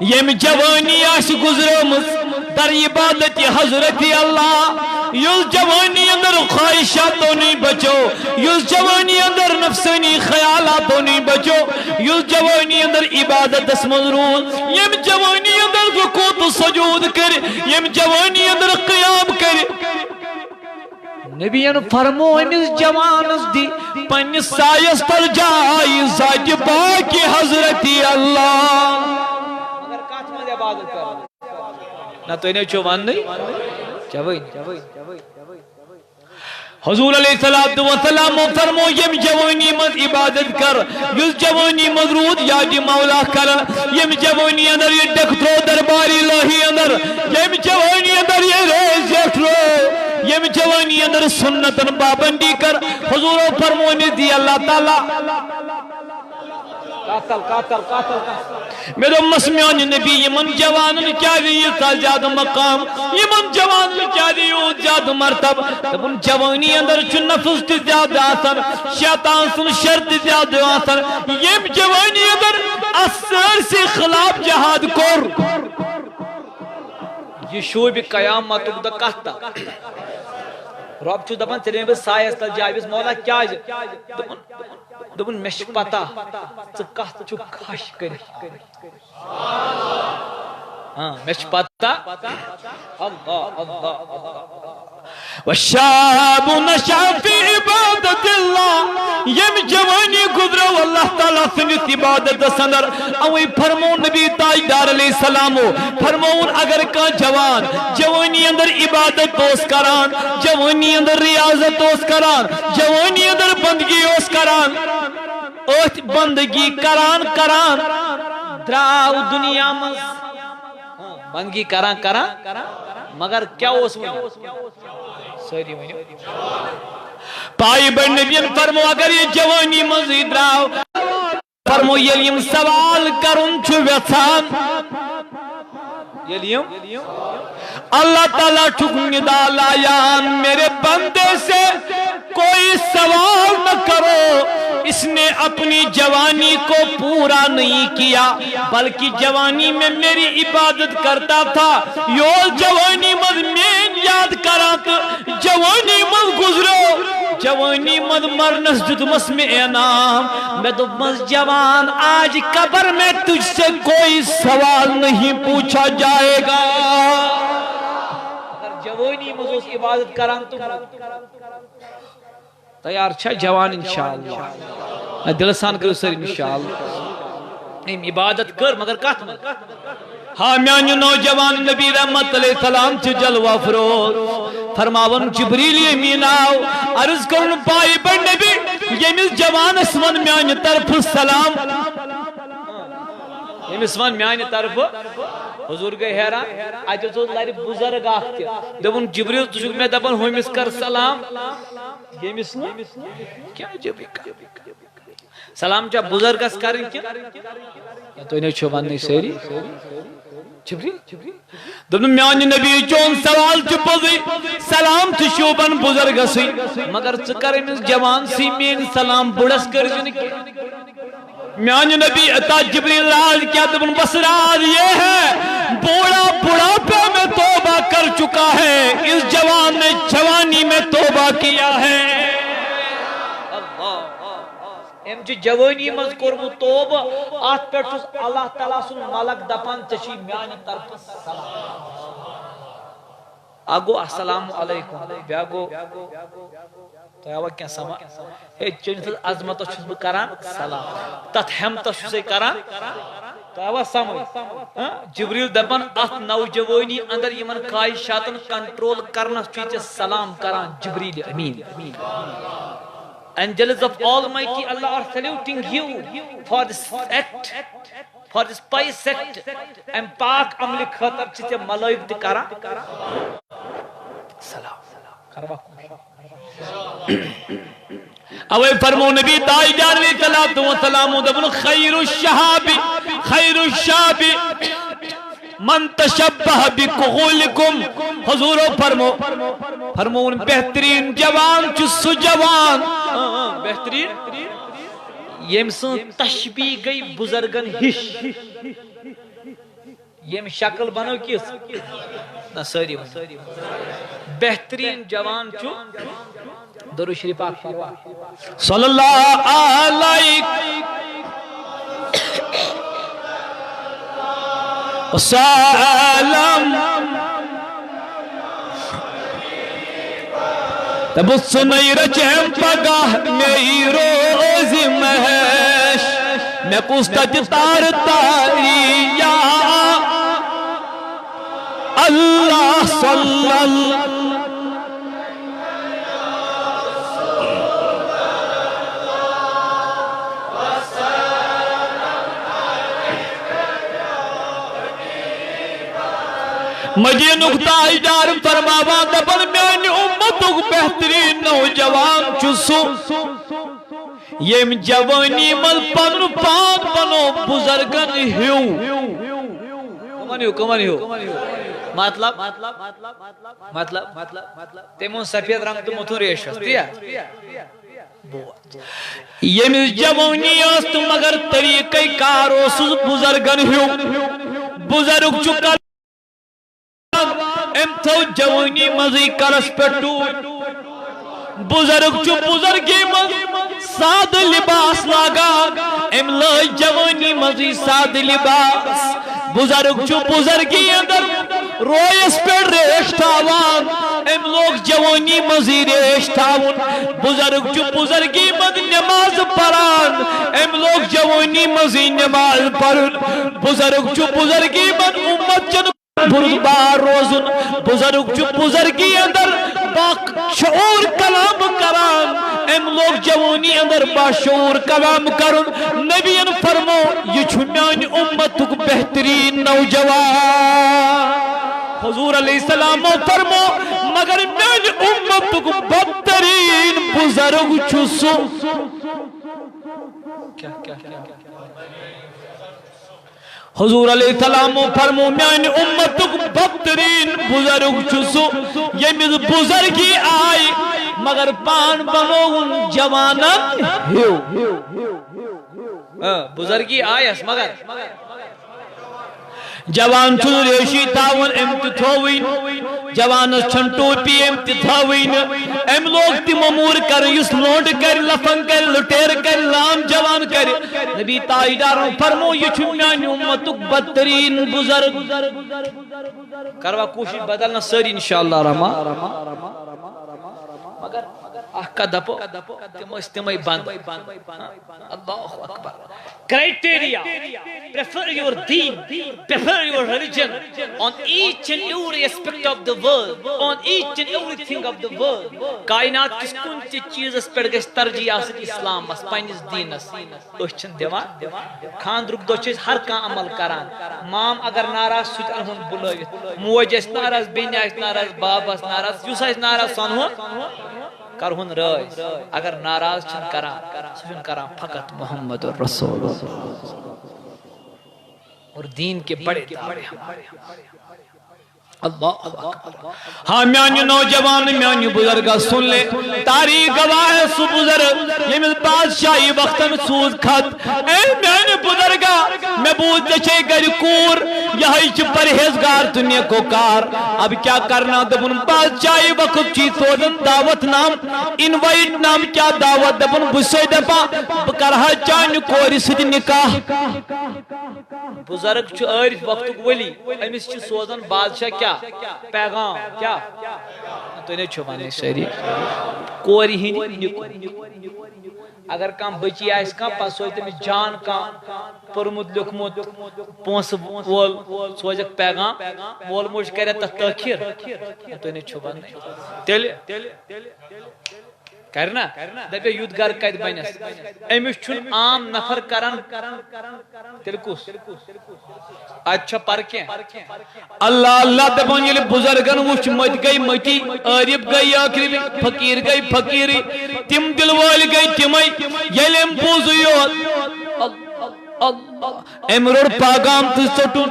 یم جوانی آس گزرمز در عبادت حضرت اللہ یل جوانی اندر خواہشاتوں نہیں بچو یل جوانی اندر نفسانی خیالاتوں نہیں بچو یل جوانی اندر عبادت اسمضرون یم جوانی اندر رکوع سجود کر یم جوانی اندر قیام کر نبیان فرمو امس جوانس دی پنس سایس تل جائی ذات پاک حضرت اللہ مگر کات مد عبادت کر نہ تو نے چو ون نہیں جوانی حضور علیہ السلام فرمو یم جوانی مد عبادت کر یس جوانی مضرود یاد مولا کر یم جوانی اندر یہ ڈکترو درباری الہی اندر یم جوانی اندر یہ ریز یٹرو یم جوانی اندر سنتن پابندی کر حضور فرمو نے دی اللہ تعالی قاتل میرے مسمیان نبی یمن جوانن کیا یہ زیادہ مقام یمن جوانن کیا یہ زیادہ مرتب دپن جوانی اندر چھ نفس تہ زیادہ آسان شیطان سن شرط زیادہ آسان یم جوانی اندر اثر سے خلاف جہاد کور یہ شوب قیامت دا کہتا رب چھو دپن چلیں بس سایس تل جائیس مولا کیا دپن مش پتہ ژٕ کتھ چھُ خش کٔرِتھ مش پتہ اللہ والشاب نشا فی عبادت اللہ یم جوانی گزرو اللہ تعالیٰ سنت عبادت سندر اوی فرمون نبی تاجدار علیہ السلام فرمون اگر کا جوان جوانی اندر عبادت دوست کران جوانی اندر ریاضت دوست کران جوانی اندر بندگی دوست کران اوت بندگی کران دراو دنیا مز بندگی کران مگر کیا اس سوری پائی بڑھ نبیان فرمو اگر یہ جوانی مزید راو فرمو یلیم سوال کرن چھو ویسان یلیم اللہ تعالیٰ ٹھک ندا لایان میرے بندے سے کوئی سوال نہ کرو اس نے اپنی جوانی کو پورا نہیں کیا بلکہ جوانی میں میری عبادت کرتا تھا یو جوانی مد میں یاد کرات جوانی مد گزرو جوانی مد مرنس دتمس میں انام میں دتمس جوان آج قبر میں تجھ سے کوئی سوال نہیں پوچھا جائے گا اگر جوانی مد اس عبادت کران تو تیار چھا جوان انشاءاللہ دلسان کرو سر انشاءاللہ عبادت کر مگر کات میں ہاں میانی نوجوان نبی رحمت علیہ السلام چھ جلوہ فروز فرماون جبریل امین آو عرض کرن پائی بڑھ نبی یمیز جوان اسمان میانی طرف سلام یمیز اسمان میانی طرف حضور گئے حیران آج تو لاری بزرگ آختی دبن جبریل تجھو میں دبن ہوئیمس کر سلام یمیز نا کیا جبی سلام چاہ بزرگ اس کریں کیا یا تو انہیں چھوان نہیں سیری جبریل دبن میانی نبی چون سوال چپوزی سلام تشوبن بزرگ اسی مگر چکر امیز جوان سی مین سلام بڑس کر جنکی میان نبی عطا جبریل راز کیا دبن بس راز یہ ہے بوڑھا بڑھاپے میں توبہ کر چکا ہے اس جوان نے جوانی میں توبہ کیا ہے ام چھ جوانی مز کورمو توبہ ات پہ اللہ تعالیٰ سن ملک دپان ژےٚ میانہ طرف سلام اگو السلام علیکم بیا گو تو آوا کیا سما ہے چنت عظمت چھس بہ کران سلام تت ہمت چھس کران تو آوا سمجھ جبریل دپان ات نوجوانی اندر یمن خواہشاتن کنٹرول کرنس چھ سلام کران جبریل امین Angels of Almighty Allah are saluting you for this act, for this pious act. And Pak Amli Khatar chite malaik dikara. Salam. Karwa. Away farmo Nabi Ta'ijar alayhi salatu wa salamu dabun khairu shabi من تشبہ بکغولکم حضور فرمو بہترین جوان چس جوان بہترین M سن تشبیح گئی بزرگن ہش یم شکل بنو کس نہ ساری بہترین جوان چو درود شریف پاک صلی اللہ علیہ وسلم تبص نہیں رچم پگاہ میری روز مہش میں کستج تار تاری یا اللہ صلی اللہ مجھے نکتہ اجار فرماوا دبن میانی امتک بہترین نوجوان چسو یم جوانی مل پن پان بنو بزرگن ہیو کمانی ہو مطلب تیمون سفید رنگ تو متون ریش ہستیا یم جوانی است مگر طریقہ کارو سز بزرگن ہیو بزرگ چکا ام تو جوانی مزی کرس پٹو بزرگ چو بزرگی مز ساد لباس لاگا ام لائی جوانی مزی ساد لباس بزرگ چو بزرگی اندر رویس پر ریش تاوان ام لوگ جوانی مزی ریش تاون بزرگ چو بزرگی مد نماز پران ام لوگ جوانی مزی نماز پرن بزرگ چو بزرگی مد امت جن بردبار روزن بزرگ چو بزرگی اندر شعور کلام کران ام لوگ جوانی اندر باشعور کلام کرن نبی فرمو یہ چھمیان امتک بہترین نوجوان حضور علیہ السلام فرمو مگر میان امتک بدترین بزرگ چھسو حضور علیہ السلام فرمو میان امتک بدترین بزرگ چھسو یمیز بزرگی آئی مگر پان بنوگن جوانن ہیو بزرگی آئی اس مگر جوان چھو ریشی تاون امت تھوین جوان چھن ٹوپی امت تھوین ام لوگ تی ممور کر یس لونڈ کر لفن کر لٹیر کر لام جوان کر نبی تائیدار فرمو یہ چھمیانی امتک بدترین بزرگ کروا کوشش بدلنا سر انشاءاللہ رحمہ مگر احکا دپو تم استمائی بند اللہ اکبر criteria prefer your deen prefer your religion on each and every aspect of the world on each and everything of the world کائنات کس کنچ چیز اس پر گش ترجیح آسد اسلام اس پینس دین اس اچھن دیوان خاندرک دو چیز ہر کان عمل کران مام اگر ناراض سوچ انہون بلویت موج اس ناراض بین اس ناراض باب اس ناراض یوس اس ناراض سنہون کرہن رائز اگر ناراض چھن کران فقط محمد رسول اور دین کے بڑے دعوے ہمارے اللہ ہاں میانی نوجوان میانی بزرگا سن لے تاریخ گواہ ہے سو بزرگ یہ میں بادشاہی وقتن سوز خط اے میانی بزرگا میں بود جچے گر کور یہی چھ پرہیزگار دنیا کو کار اب کیا کرنا دبن بادشاہی وقت چی سوزن دعوت نام انوائٹ نام کیا دعوت دبن بسوئی دپا بکرہا چانی کوری سدی نکاح بزرگ چھ عارف وقت ولی امیس چھ سوزن بادشاہ کیا پیغام کیا تو نے چھپانے شہری کوری ہی اگر کام بچی آئیس کام پاس ہوئی تمہیں جان کام پرمود لکھمود پونس وول سوجک پیغام وول موش کرے تخیر تو نے چھپانے تیلے کرنا دبے یود گر قید بنس امیش چھن عام نفر کرن تلکوس اچھا پرکیں اللہ اللہ دبن یل بزرگن وچ مت گئی مٹی عارف گئی آخری فقیر گئی فقیری تم دل وال گئی تمئی یلم بوزیو امرور پیغام تسٹون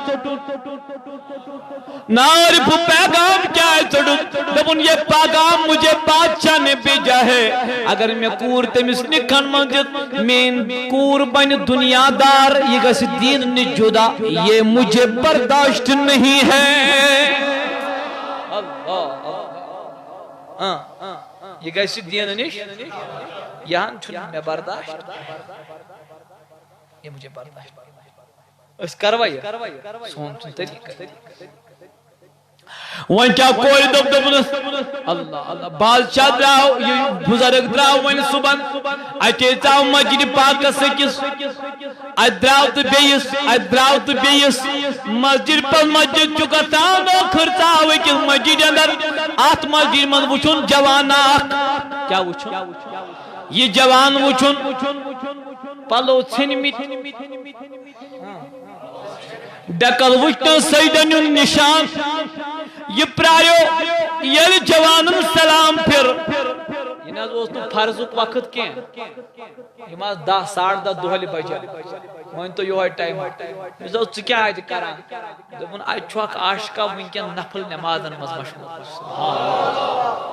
نارف پیغام کیا ہے چڑھن دبن یہ پیغام مجھے بادشاہ نے بھیجا ہے اگر میں کور تمس نکھن منجد مین کور بن دنیا دار یہ گس دین نے جدا یہ مجھے برداشت نہیں ہے یہ گس دین نش یہاں چھن میں برداشت یہ مجھے برداشت اس کروائی سون سن طریقہ وان کیا کوئی دب دبنس اللہ اللہ بادشاہ دراو یہ بزرگ دراو وان صبح اچھے چاو مسجد پاک سکس ادراو تو بیس مسجد پر مسجد چکا تانو خرچاو کس مسجد اندر آت مسجد من وچھن جوان آخ کیا وچھن یہ جوان وچھن پلو چھنمیت ڈکل وچھن سیدن نشان یہ پرایو یل جوانم سلام پھر یہ نہ دوستو فرضک وقت کیں یہ ماز 10:30 دہلی بجا وہیں تو یہ ٹائم مزو چکیا ہے کران دبن اچھو اک عاشقہ ونکن نفل نمازن مز مشغول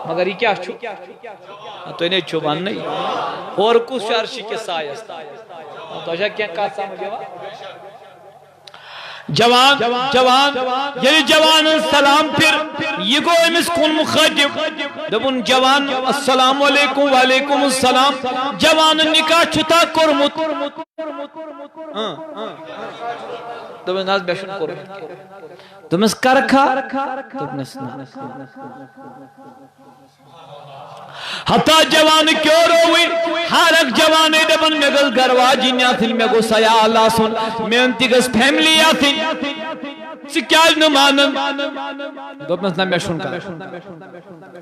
مگر یہ کیا چھو تو نے چھو بن نہیں اور کس عرش کے سایہ تو اچھا کیا کہا سمجھے وا جوان یعنی جوان سلام پھر یہ گو امس کن مخاطب دبن جوان السلام علیکم وعلیکم السلام جوان نکاح چھتا کرمت دبن ناز بیشن کرمت دمس کرکھا دبنس حتی جوان کیوں روئی ہر ایک جوانے دبن میں گز گرواجی نیاتھل میں گو سیا اللہ سن میں انتی گز فیملی آتھل سکیاج نمانن دبنس نا میں شن کر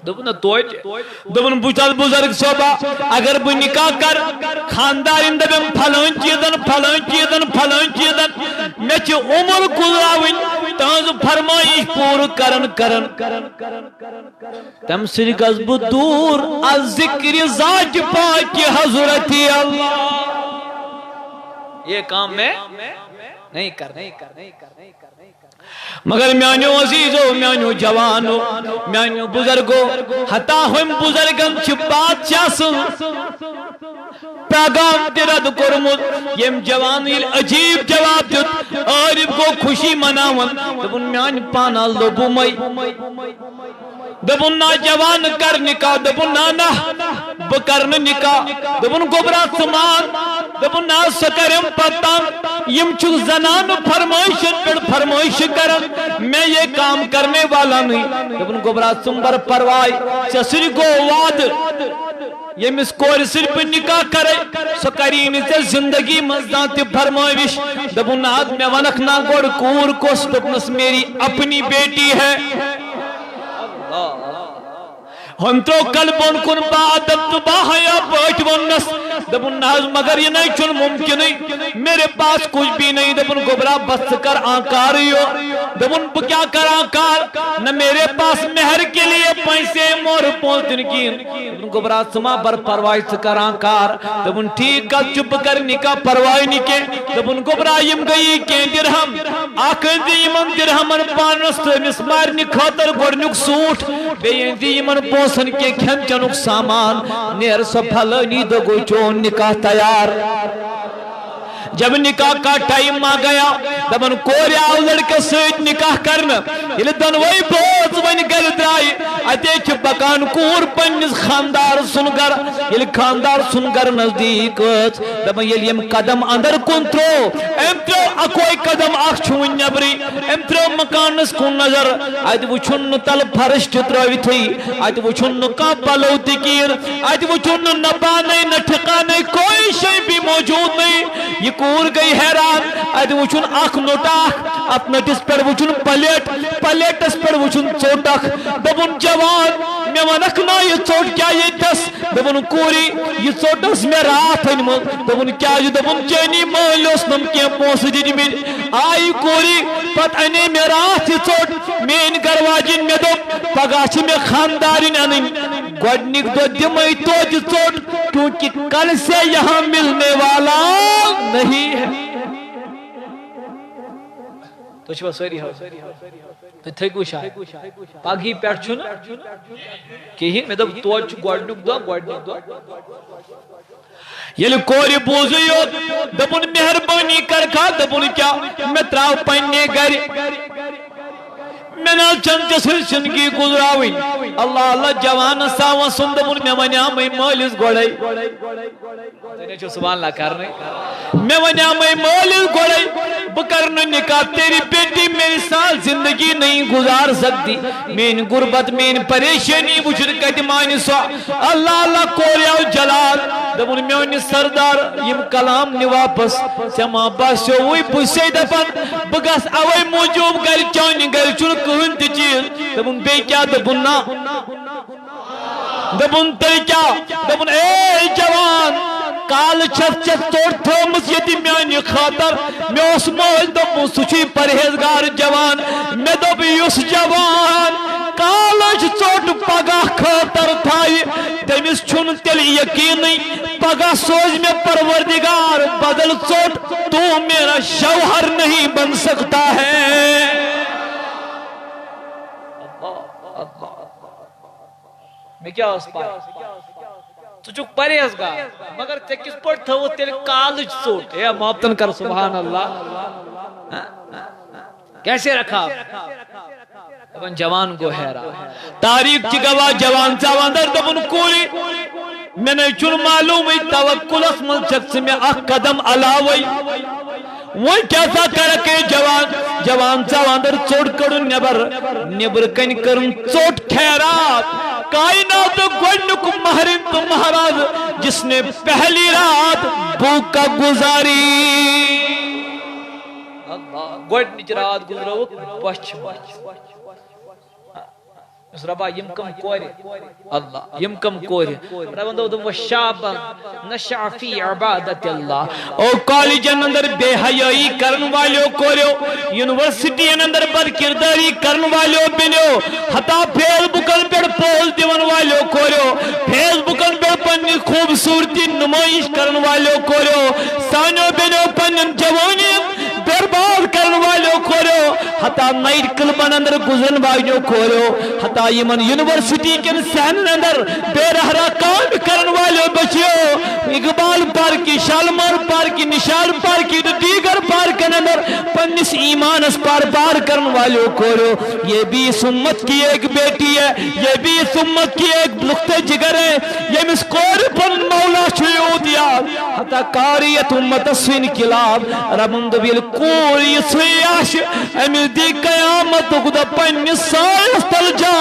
دبن تویج دبن بجھال بزرگ صوبہ اگر بو نکاح کر خاندارین دبن پھلون چیدن میں چی عمر گزراوین تانز فرمائش پور کرن تم سری گزب دور از ذکر ذات پاک حضرت اللہ یہ کام میں نہیں کر مگر میانیو عزیزو میانیو جوانو میانیو بزرگو حتا ہم بزرگم چھ بادشاہ سن پیغام تیرد کرمت یم جوان عجیب جواب دیت عارف کو خوشی مناون دبن میان پانا لبو مئی دبن نا جوان کر نکاح دبن نا بکرن نکاح دبن گبرا سمان دبن نا سکرم پتان یم چھو زنان فرمائش کرن میں یہ کام کرنے والا نہیں دبن گبرا سمبر پروائی چسری کو واد یہ مس کور صرف نکاح کرے سکرین سے زندگی مزدانتی فرمائش دبن آد میں ونکنا گوڑ کور کوس دبنس میری اپنی بیٹی ہے ہم تو قلبون کن با عدب تو با حیا پوچ ونس دبن ناز مگر یہ نہیں چن ممکن نہیں میرے پاس کچھ بھی نہیں دبن گبرا بس کر آنکاریو دبن کیا کر آنکار نہ میرے پاس مہر کے لیے پیسے مور پونتن کی دبن گبرا سما بر پروائی کر آنکار دبن ٹھیک کا چپ کر نکا پروائی نکے دبن گبرا یم گئی کین درہم آکھن یمن درہمن پانس تمس مارنی خاطر گۄڈنیُک سوٹ بیٚیہِ أنۍ دِ یمن پونسن کے کھٮ۪ن چٮ۪نُک سامان نیر سۄ پھلٲنی دۄہ گوٚو چون نکاح تیار جب نکاح کا ٹائم آ گیا دبن کور آو لڑکے سۭتۍ نکاح کرن ییٚلہِ دۄنوَے بٲژ وۄنۍ گرِ درٛایہِ اتے چھِ پکان کوٗر پننِس خاندار سُنٛد گرٕ ییٚلہِ خاندار سُنٛد گرٕ نزدیٖک ٲس دپان ییٚلہِ یِم قدم اندر کُن ترٛوو أمۍ ترٛوو اکوے قدم اکھ چھُ وُنہِ نٮ۪برٕے أمۍ ترٛوو مکانس کُن نظر اتہِ وٕچھُن نہٕ تلہٕ فرش تہِ ترٲوتھٕے اتہِ وٕچھُن نہٕ کانٛہہ پلو تہِ کِہیٖنۍ اتہِ وٕچھُن نہ پانے نہ ٹھکانے کوئی شے بھی موجود نہیں یہ کوٗر گئی حیران اتہِ وٕچھُن اکھ نوٚٹ اکھ اتھ نٔٹِس پٮ۪ٹھ وٕچھُن پلیٹ پلیٹس پٮ۪ٹھ وٕچھُن ژوٚٹ اکھ دوٚپُن جوان مےٚ ونکھ نا یہِ ژوٚٹ کیٛاہ ییٚتٮ۪س دوٚپُن کوٗری یہِ ژوٚٹ ٲس مےٚ راتھ أنمٕژ دوٚپُن کیٛازِ دوٚپُن چٲنی مٲلۍ اوسنم کینٛہہ پونٛسہٕ دِتمٕتۍ آیہِ کوٗری پتہٕ انے مےٚ راتھ یہِ ژوٚٹ میٛٲنۍ گرواجِنۍ مےٚ دوٚپ پگاہ چھِ مےٚ خاندارِنۍ انٕنۍ گۄڈنِکۍ دۄہ دِمے توتہِ ژوٚٹ کیونکہِ کل سے یہاں ملنے والا نہیں ہے تو چھو سوری ہو تو تھکو شاید پاگی پیٹ چھو نا کہی میں دب تو چھو گوڑنک دو یلی کوری بوزو یوت دبن مہربانی کرکا دبن کیا میں تراؤ پننے گھر میں نا چند جسر زندگی گزراوی اللہ اللہ جوان ساوان سندبن میں ونیا میں مالس گوڑائی تینے چھو سبحان اللہ کرنے میں ونیا میں مالس گوڑائی بکرن نکاح تیری بیٹی میری سال زندگی نہیں گزار سکتی مین غربت مین پریشانی وچھن کتمانی سو اللہ اللہ کوریاو جلال دبن میونی سردار یم کلام نی واپس سما باسیو وی بوسی دپن بگس اوے موجوب گر چونی گر چون کہن تی چیز دبن بے کیا دبن نا دبن تری کیا دبن اے جوان کال چھت چھت توڑ تھومس یتی میانی خاطر میں اس مول دبن سچی پرہیزگار جوان میں دب یس جوان کالج چوٹ پگاہ خاطر تھائی تمس چھن تیل یقینی پگاہ سوز میں پروردگار بدل چوٹ تو میرا شوہر نہیں بن سکتا ہے میں کیا اس پائے تو چک پریز گا مگر تے کس پر تھا وہ تیرے کالج چوٹ اے محبتن کر سبحان اللہ کیسے رکھا دبن جوان گو حیرا تاریخ چی گواہ جوان چاوان در دبن کولی میں نے چون معلوم ہی توکل اسمل شخص میں اک قدم علاوی وہ کیسا کرکے جوان چاوان در چوٹ کرن نبر کن کرن چوٹ خیرات کائنات گوڑنک مہرین تو مہراز جس نے پہلی رات بھوکا گزاری گوڑنک رات گزرو پچھ ربا یم کم کوری اللہ یم کم کوری ربا دو وشابا نشع فی عبادت اللہ او کالجن اندر بے حیائی کرن والیو کوریو یونیورسٹی اندر بد کرداری کرن والیو بنیو حتا فیس بکن پر پول دیون والیو کوریو فیس بکن پر پنی خوبصورتی نمائش کرن والیو کوریو سانیو بنیو پنن جوانی برباد کرن والیو کوریو حتا نائٹ کلبن اندر گزرن والیو کوریو حتا یمن یونیورسٹی کے سہن اندر بے رہرہ کام کرن والے بچیو اقبال پارکی شالمار پارکی نشال پارکی دیگر پارکن اندر پنس ایمان اس پار کرن والے کورو یہ بھی اس امت کی ایک بیٹی ہے یہ بھی اس امت کی ایک لخت جگر ہے یہ مسکور پن مولا شیود یاد حتی کاریت امت سوین کلاب ربند بیل کوری سویاش امیر دی قیامت خدا پن سایستل جا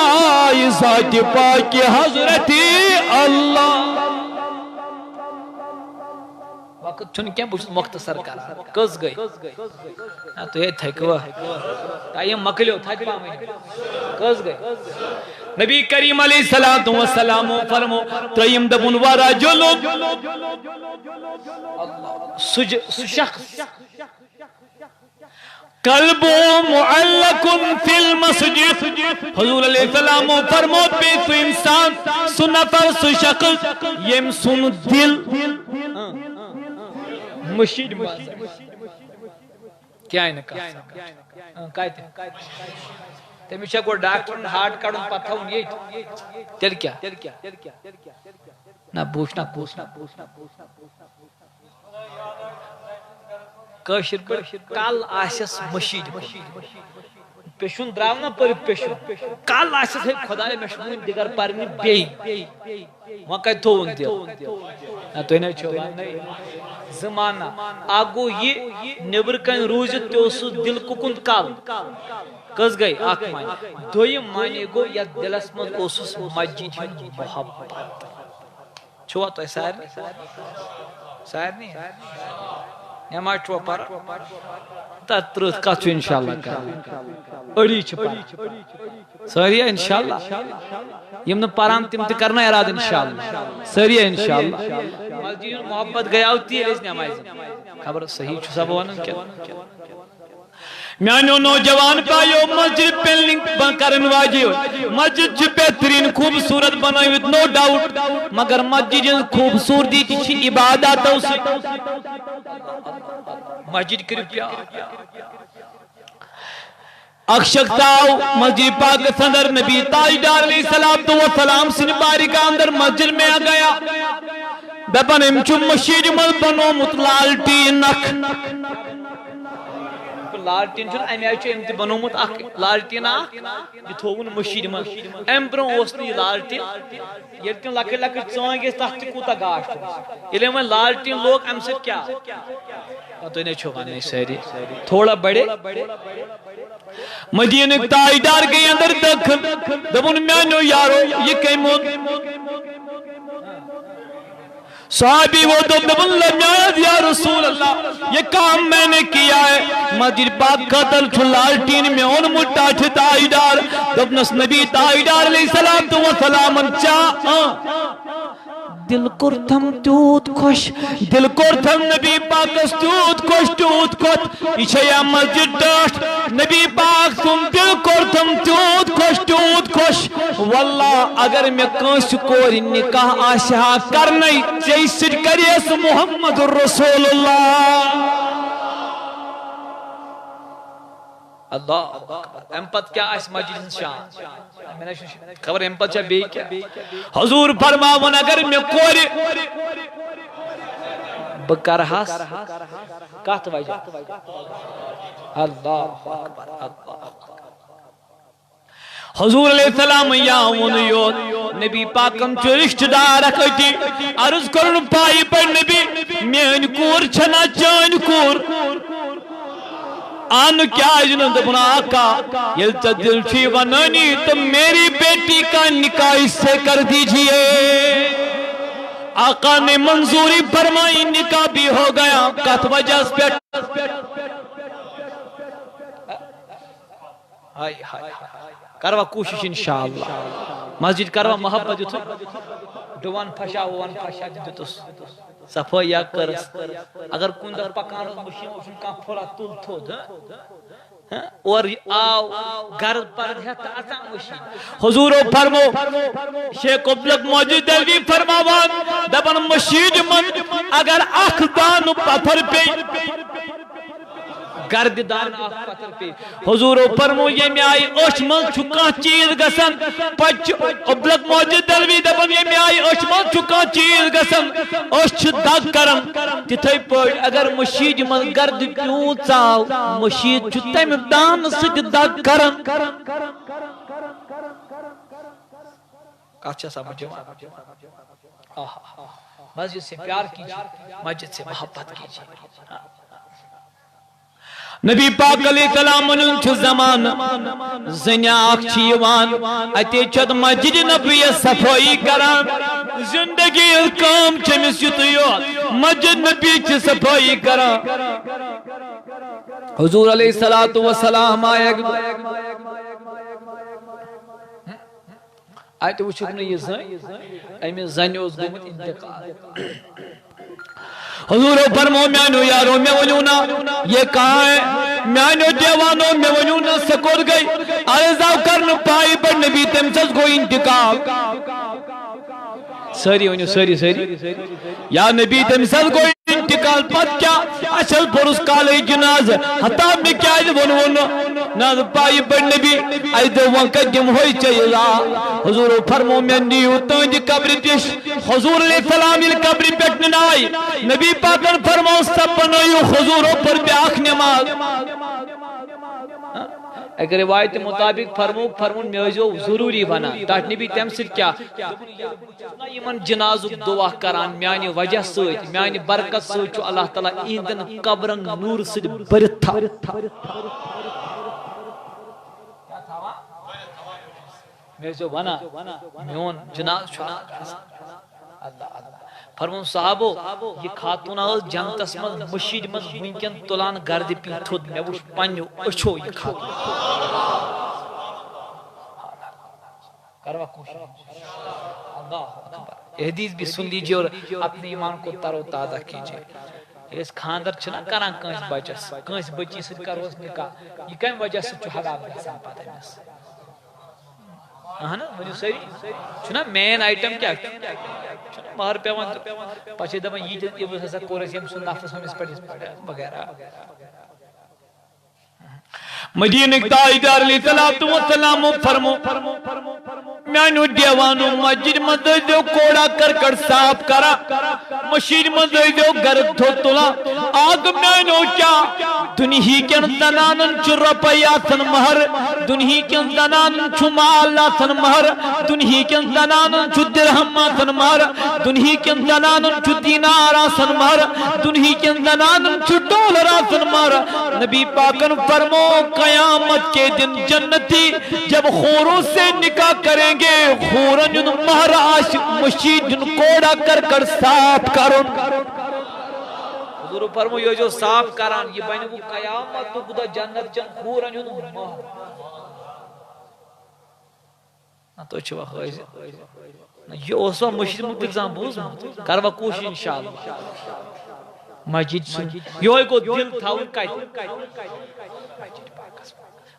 ذات پاک حضرت اللہ وقت چھن کیا بچھ مختصر کرا کس گئی تو یہ تھکوا تائیم مکلیو تھک پاویں کس گئی نبی کریم علیہ السلام فرمو تریم دبن ورا جلو شخص قلب معلق فی المسجد حضور علیہ السلام فرمو بے تو انسان سنفر سو شخص یم سن دل مشید کیا تمس گو ڈاکٹر ہارٹ کڑن پتہ یہ تیل کیا نہ بوچھنا کاشر کل آسس مشید پیشن درو نا پر پیشن کل آسس ہے خدا مشمون دیگر پرنی بی وہاں کئی تھون دل تو انہیں چھو زمانہ آگو یہ نبر کن روزت تیوسو دل ککند کال کس گئی آکھ مانی دوئی مانی گو یا دلس مز اوسس مسجد محبت چھوا تو سار نہیں نماز چھوا پر ترت کتھ انشاءاللہ کر اڑی چھ پر ساری انشاءاللہ یم نہ پران تم تہ کرنا اراد انشاءاللہ ساری انشاءاللہ مسجد محبت گیا تی اس نماز خبر صحیح چھ سب ونن کیا میانو نوجوان پایو مسجد پلنگ کرن واجی مسجد چھ بہترین خوبصورت بنائیت نو ڈاؤٹ مگر مسجد خوبصورتی چھ عبادت مسجد کرو پیار اکشکتاو مسجد پاک صدر نبی تاجدار علیہ السلام سن بارکہ اندر مسجد میں آ گیا دپن امچو مشید مل بنو مطلالٹی نک لالٹین چھن امی آئی چھو امتی بنومت اک لالٹین آک یہ تھوون مشید من ام برون اوسنی لالٹین یلتین لکر لکر چانگ اس تحت کوتا گاشت یلی من لالٹین لوگ ام سے کیا تو انہیں چھو گانے سہری تھوڑا بڑے مدینہ تاجدار کے اندر دکھن دبن میانو یارو یہ کئی موت صحابی وہ دبن لمیاد یا رسول اللہ یہ کام میں نے کیا ہے مسجد پاک قتل چھو لالٹین میں ان مٹا چھو تاجدار دبنس نبی تاجدار علیہ السلام دل کرتم تیوت خوش دل کرتم نبی پاکس تیوت خوش تیوت کت یہ مسجد ڈاٹ نبی پاک تم دل کرتم تیوت خوش واللہ اگر میں کنس کور نکاح آشہا کرنی جیسر کریس محمد الرسول اللہ اللہ امپت کیا اس مسجد شان خبر امپت چاہ بے کیا حضور فرماون اگر میں کوری بکرہاس کہت وجہ اللہ اکبر حضور علیہ السلام یاون یوت نبی پاکم چو رشتہ دار اکٹی عرض کرن پائی پر نبی مین کور چھنا چان کور آن کیا جنہوں دبنا آقا یہ دل چھی ونانی تو میری بیٹی کا نکاح اس سے کر دیجئے آقا نے منظوری فرمائی نکاح بھی ہو گیا کت وجہ اس پہ کروا کوشش انشاءاللہ مسجد کروا محبت دیتو ڈوان پھشا وان پھشا دیتوس صفائی یا کرس اگر کندر پکان مشین وشن کان پھولا تل تھود اور آو گھر پر دھیتا آتا مشین حضور فرمو شیخ عبدالق موجود دلوی فرماوان دبن مشید من اگر اخ دان پتھر پہ گرد دان آخ پتھر پہ حضور فرمو یہ میں آئی اوش مل چھکا چیز گسن پچ عبدالق موجود دلوی دبن یہ میں آئی اوش مل چھکا چیز گسن اوش دگ کرن تتھائی پڑ اگر مشید مل گرد پیوں چاو مشید چھتے میں دان سج دگ کرن کاچھا سمجھو مسجد سے پیار کیجئے مسجد سے محبت کیجئے نبی پاک علیہ السلام منچ زمان زنیاک چیوان اتی چد مسجد نبی صفائی کران زندگی کام چمس یتیو مسجد نبی چ صفائی کران حضور علیہ السلام آئے آئے تو وچھک نہیں یہ زن ایمی زنی اس گمت انتقال حضور فرمو میانو یارو میں ونیونا یہ کہاں ہے میانو دیوانو میں ونیونا سکور گئی عرضاو کرن پائی پر نبی تمسس کو انتقال ساری ونیو ساری یا نبی تمسس کو انتقال پت کیا اچھل پورس کالے جناز حتا میں کیا ون ناز پائی بڑ نبی ایدو وانکا دم ہوئی چاہیلا حضور فرمو میں نیو تانج قبر پیش حضور علیہ السلام یہ قبر پیٹن نائی نبی پاکن فرمو سب بنائیو حضور پر بیاخ نماز اگر روایت مطابق فرمون میوزو ضروری بنا تاٹ نبی تم سر کیا یمن جنازک دعا کران میانی وجہ سوچ میانی برکت سوچ اللہ تعالیٰ ایندن قبرن نور سر برت تھا میوزو بنا میون جناز چھنا اللہ فرمون صحابو یہ خاتون آز جنتس من مشید من ونکن تلان گرد پی تھود میں وش پنیو اچھو یہ خاتون کروا کوشش اللہ اکبر حدیث بھی سن لیجئے اور اپنے ایمان کو تر و تازہ کیجئے اس خاندر چھنا کران کنس بچس کنس بچی سے کروس نکاح یہ کم وجہ سے چھو حلال گسان پتہ مس نا ونیو سری چھنا مین آئٹم کیا مہر پیوان پچھے دبا یہ ہسا کورس یم سن نفس ہم اس پر وغیرہ مدینہ تاجدار علیہ السلام فرمو میانو دیوانو مسجد مند دو کوڑا کرکڑ صاف کرا مشید مند دو گرد تھو تلا آگ میانو کیا دنہی کن زنانن چھ رپیاتن مہر دنہی کن زنانن چھ مالاتن مہر دنہی کن زنانن چھ درہماتن مہر دنہی کن زنانن چھ دیناراتن مہر دنہی کن زنانن چھ ڈالراتن مہر نبی پاکن فرمو قیامت کے دن جنتی جب خوروں سے نکاح کریں گے خورن جن مہر آش مشید جن کوڑا کر صاف کرن حضور فرمو یہ جو صاف کران یہ بین وہ قیامت تو خدا جنت جن خورن جن مہر نا تو چھوا خواہی یہ اوسوا مشید مبتگزان بوز کروا کوشش انشاءاللہ مسجد سن یہ کو دل تھاون کائت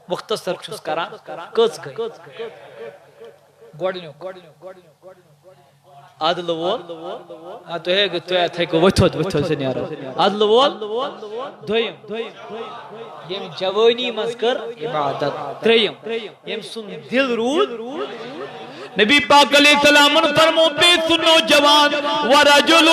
مختصر چھس کران کس گئی گوڑنیو عدل وول تو ہے کہ تو ہے کہ وچھو سے نیارو عدل وول دویم یم جوانی مذکر عبادت تریم یم سن دل رود نبی پاک علیہ السلام فرمو بے سنو جوان ورجل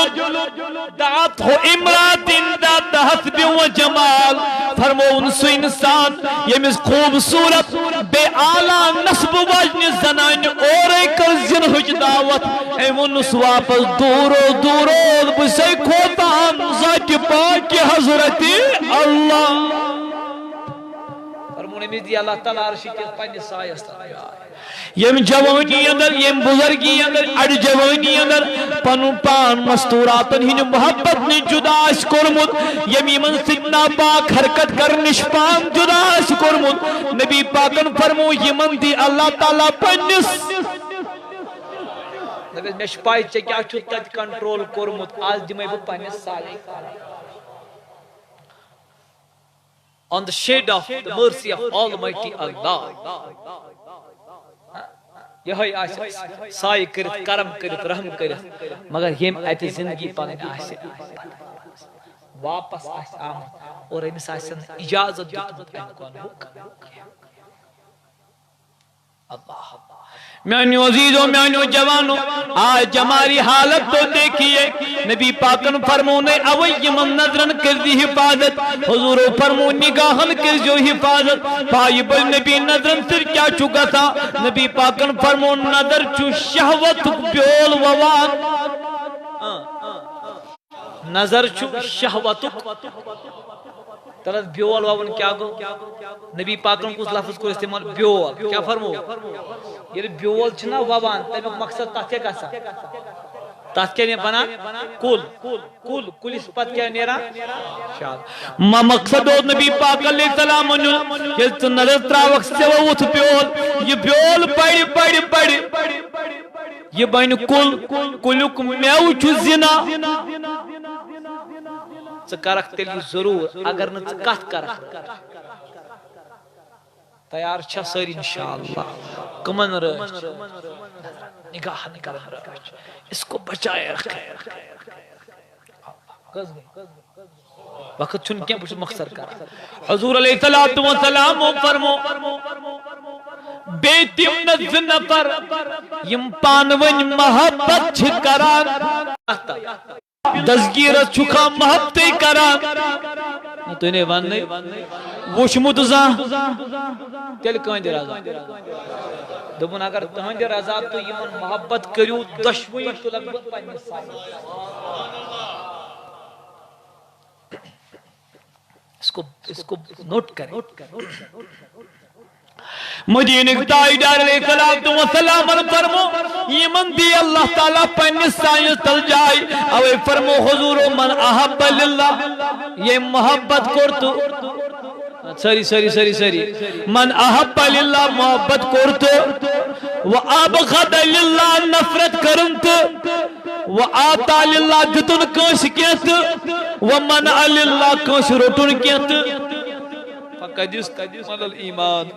دعت ہو امرات ذات حسب و جمال فرمو انسو انسان یمیز خوبصورت بے آلہ نصب وجن زنان اور ایکر زن حج دعوت اے ونس واپس دورو بسے کھوتان ذات پاک حضرت اللہ فرمو نمیز دی اللہ تعالیٰ عرشی کے پنی سایستہ یم جوانی اندر یم بزرگی اندر اڑ جوانی اندر پنو پان مستوراتن ہی محبت نے جداش کرمت یمی من سکنا پاک حرکت کر نشپان جداش کرمت نبی پاکن فرمو یمن دی اللہ تعالیٰ پنس نبی میں شپائی چے کیا چھتا کنٹرول کرمت آج دی میں وہ پنس سالے on the shade of the mercy of Almighty Allah یہ سائی کرت کرم کرت رحم کرت مگر یم ایت زندگی پانین آسے واپس آسے آمد اور امس آسن اجازت دیتمت امکان حکم اللہ میانو عزیزو میانو جوانو آج ہماری حالت تو دیکھئے نبی پاکن فرمونے اوئی من نظرن کر دی حفاظت حضور فرمون نگاہن کر جو حفاظت پائی بل نبی نظرن سر کیا چکا تھا نبی پاکن فرمون نظر چو شہوت بیول ووان نظر چو شہوت تلت بیول وون کیا گو نبی پاکن کو اس لفظ کو استعمال بیول کیا فرمو یہ بیول چھنا ووان تیمی مقصد تحت کیا کسا تحت کیا نہیں بنا کل اس پت کیا نیرا مقصد ہو نبی پاک علیہ السلام یہ نظر تراوک سے وہ اتھ بیول یہ بیول پڑی یہ بین کلک میو چھو زنا کرک تیلی ضرور اگر نہ کت کرک تیار چھا سر انشاءاللہ کمن رچ نگاہ نگاہ رچ اس کو بچائے رکھے وقت چھن کیا بچ مختصر کر حضور علیہ السلام فرمو بیتیم نزد نفر یم پانون محبت چھ کران دزگیرت چھکا محبتی کران تو انہیں ون نہیں وشمت زان تیل کان دی رضا دبن اگر تہن دی رضا تو یمن محبت کریو دشوئی تو لگ بھگ پنی سائی اس کو نوٹ کریں مدینہ تاجدار علیہ السلام فرمو یمن دی اللہ تعالیٰ پنی سائنس تل جائی اوے فرمو حضور من احب للہ یہ محبت کرتو سری من احب للہ محبت کرتو و ابغض للہ نفرت کرنت و آتا للہ دتن کنش کیت و منع للہ کنش روٹن کیت فقد استكمل الایمان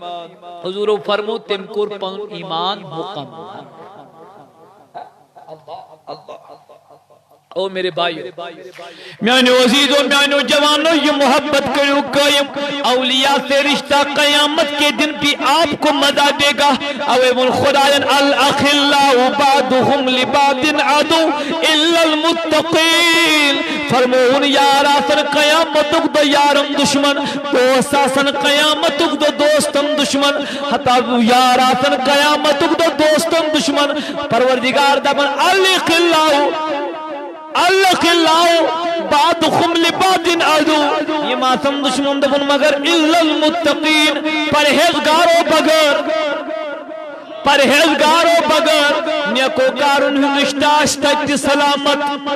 حضور فرمو تم کور پن ایمان مکمل او میرے بھائیو میانو عزیزو میانو جوانو یہ محبت کرو قائم اولیاء سے رشتہ قیامت کے دن بھی آپ کو مزہ دے گا اوے من خدایان الاخلاء بعضهم لبعض عدو الا المتقین فرمون یاراسن قیامتک دو یارم دشمن دوستاسن قیامتک دو دوستم دشمن حتی یاراسن قیامتک دو دوستم دشمن پروردگار دبن اللہ خلاؤ بعضهم لبعض عدو یہ ماتم دشمن دبن مگر الا المتقین پرہیزگارو بغیر نیکو کارن رشتہ اشتت سلامت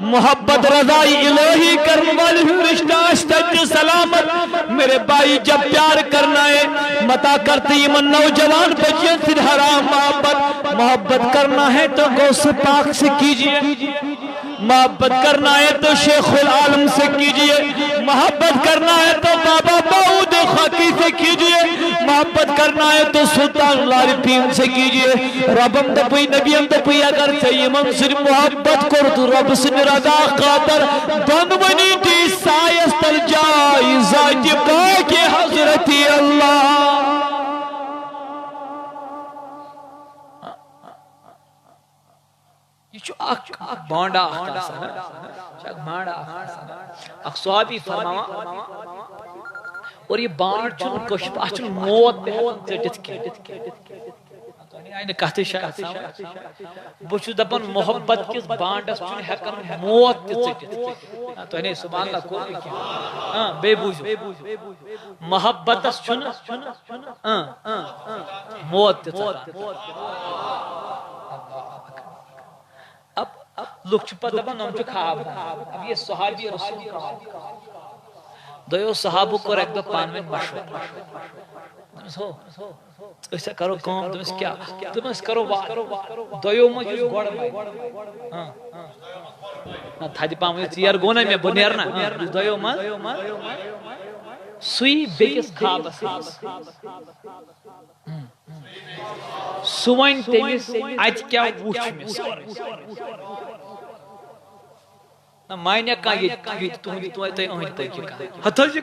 محبت رضائی الہی کرن والی رشتہ اشتت سلامت میرے بھائی جب پیار کرنا ہے متا کرتی من نوجوان بچے سے حرام محبت کرنا ہے تو غوث پاک سے کیجئے محبت کرنا ہے تو شیخ العالم سے کیجئے محبت کرنا ہے تو بابا باؤد خاکی سے کیجئے محبت کرنا ہے تو سلطان العارفین سے کیجئے ربم دپوئی نبیم دپوئی اگر سیمن سر محبت کرد رب سن رضا قادر دنونی تی سایستر جائی ذات پاک حضرتی اللہ یہ جو اک بانڈا اک صحابی فرماوا اور یہ بانڈ چون کشپ اچھن موت ژٹِتھ کھٮ۪تھ کتھ شاید بہٕ چھُس دپان محبت کس بانڈس چھُنہٕ ہٮ۪کان موت تہِ ژٔٹِتھ تۄہہِ سبحان اللہ کوٚر کینٛہہ بیٚیہِ بوٗزِو محبتس چھُنہٕ موت تہِ ژٹان لوگ چھو پتہ دبا نام چھو خواب اب یہ صحابی رسول دویو صحابو کو ایک دو پانویں مشور دمس ہو ایسا کرو کام دمس کیا دمس کرو بات دویو ما جس گوڑ بائی نا تھا دی پانویں چیار گونا میں بنیرنا دویو ما سوئی بیکس خواب سوائن تیمیس آج کیا ووچھ میں نا مائنیا کا یہ تو آنج پاکی کا ہتھا جی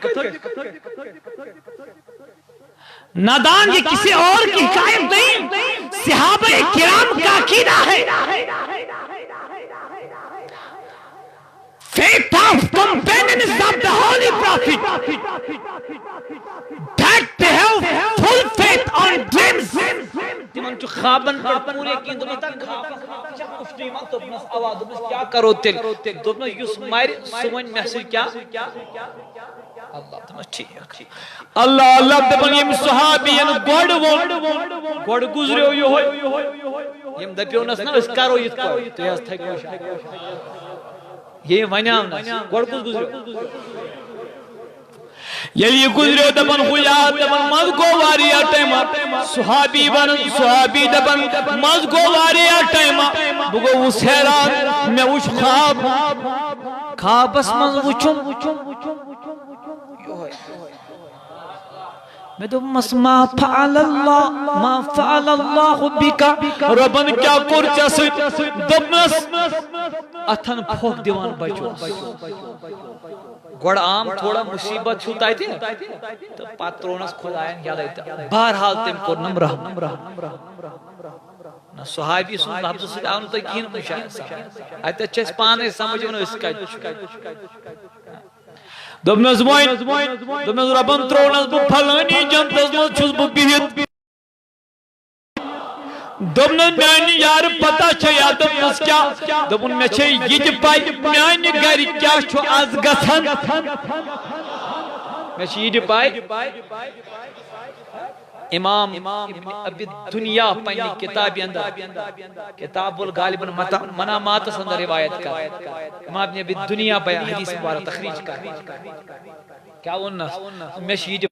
نادان یہ کسی اور کی حکایت نہیں صحابہ کرام کا عقیدہ ہے faith of companions of the Holy Prophet that they have full faith on dreams تمن چھ خوابن پر پورے یقین دو تک خواب چھ کچھ نہیں مان تو بس آواز بس کیا کرو تیل دوبنا یس مار سون میسج کیا اللہ تمس ٹھیک اللہ اللہ دپن یم صحابین گوڑ گزریو یہ یم دپیو نس نا اس کرو یت کو تو اس تھک یہ ونیام نا گوڑ گزریو یلی گزریو دپن خویات دپن مز گو واریا ٹائما صحابی ونن صحابی دپن مز گو واریا ٹائما بگو اس حیران میں وچ خوابس مز وچم میں دوپمس ما فعل اللہ بکا ربن کیا کور ژےٚ سۭتۍ دوپمس اتھن پھوٚکھ دِوان بچوس گۄڈٕ عام تھوڑا مصیبت چھُ تتہِ تہٕ پتہٕ ترٛوونس خۄداین یلے تہٕ بہرحال تٔمۍ کوٚرنم رحم نہ صحابی سُنٛد لفظ سۭتۍ آو نہٕ تۄہہِ کِہیٖنۍ مُشاہدٕ اتٮ۪تھ چھِ أسۍ پانے سمجھ یِوان أسۍ کتہِ چھِ دوپنس دوپنس ربن ترٛوونس بہٕ پھلٲنی جنتس منٛز چھُس بہٕ بِہِتھ دوپنس میانہِ یارٕ پتہ چھے یا دوپنس کیٛاہ دوپُن مےٚ چھے یہِ تہِ پاے میانہِ گرِ کیٛاہ چھُ آز گژھان مےٚ چھِ یہِ تہِ پاے امام ابی دنیا پننہِ کتابہِ اندر کتاب الغالبن مناماتس اندر روایت کر امام ابی دنیا بیان حدیث مبارک تخریج کر کیا ونس مےٚ چھِ یہِ تہِ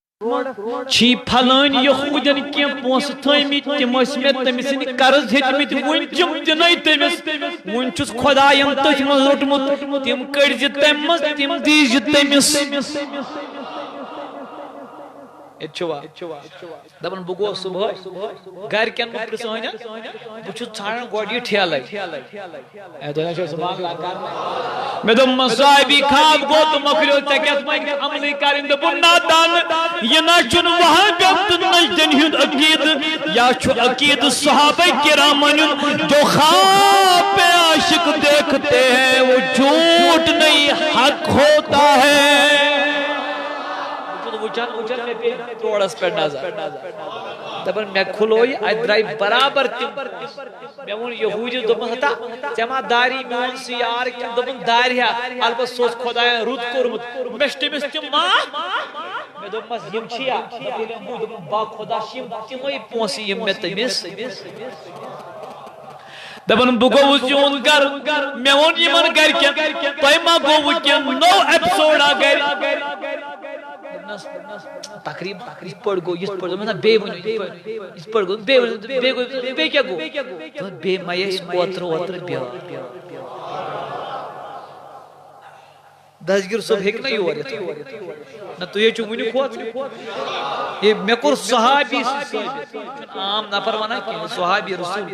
چھی پھلٲنۍ یہودین کینٛہہ پونٛسہٕ تھٲیمٕتۍ تِم ٲسۍ مےٚ تٔمۍ سٕنٛدۍ قرض ہیٚتمٕتۍ وُنہِ تِم دِنَے تٔمِس وُنہِ چھُس خۄداین تٔتھۍ منٛز روٚٹمُت تِم کٔڑزِ تَمہِ منٛز تِم دیٖزِ تٔمِس دپان بہٕ گوس صبحٲے گرِکٮ۪ن مہ پرژھٲنۍ بہٕ چھُس ژھانڈان گۄڈٕ یہِ ٹھیلے مےٚ دوٚپمس صحابی خواب گوٚو تہٕ مۄکلیو ژےٚ کیٛاہ وۄنۍ عملٕے کَرٕنۍ دوٚپُن نادان یہِ نہ چھُنہٕ وہابیت تہٕ نجدین ہُنٛد عقیٖدٕ یا چھُ عقیٖدٕ صحابہ کرامن ہُنٛد جو خواب پہ عاشق دیکھتے ہیں وہ جھوٹ نہیں حق ہوتا ہے توڑس پہ نظر دپان مے کھلوئی ات درائی برابر تم مے وون یہودیس دوپن ہتا ژےٚ ما داری میون سُہ یار کِنہٕ دوپُن دارِ ہا البتہ سُہ اوس خۄداین رُت کوٚرمُت مےٚ چھِ تٔمِس تِم معاف مےٚ دوپمس یِم چھِیا دوپُن با خۄدا چھِ یِم تِمے پونٛسہٕ یِم مےٚ تٔمِس دپان بہٕ گوٚوُس یِہُنٛد گرٕ مےٚ ووٚن یِمن گرِکٮ۪ن تۄہہِ ما گوٚوٕ کینٛہہ نوٚو ایپسوڈا گرِ تقریب یِتھ پٲٹھۍ گوٚو یِتھ پٲٹھۍ دوٚپمس نہ بیٚیہِ ؤنِو یِتھ پٲٹھۍ گوٚو بیٚیہِ کیٛاہ گوٚو بیٚیہِ ما ٲسۍ اوترٕ بیٛاکھ دسگیر صٲب ہیٚکہِ نا یور یِتھ نہ تُہۍ چھِو وُنہِ کھوژ مےٚ کوٚر صحابی ثٲبت عام نفر ونان کینٛہہ صحابی رسول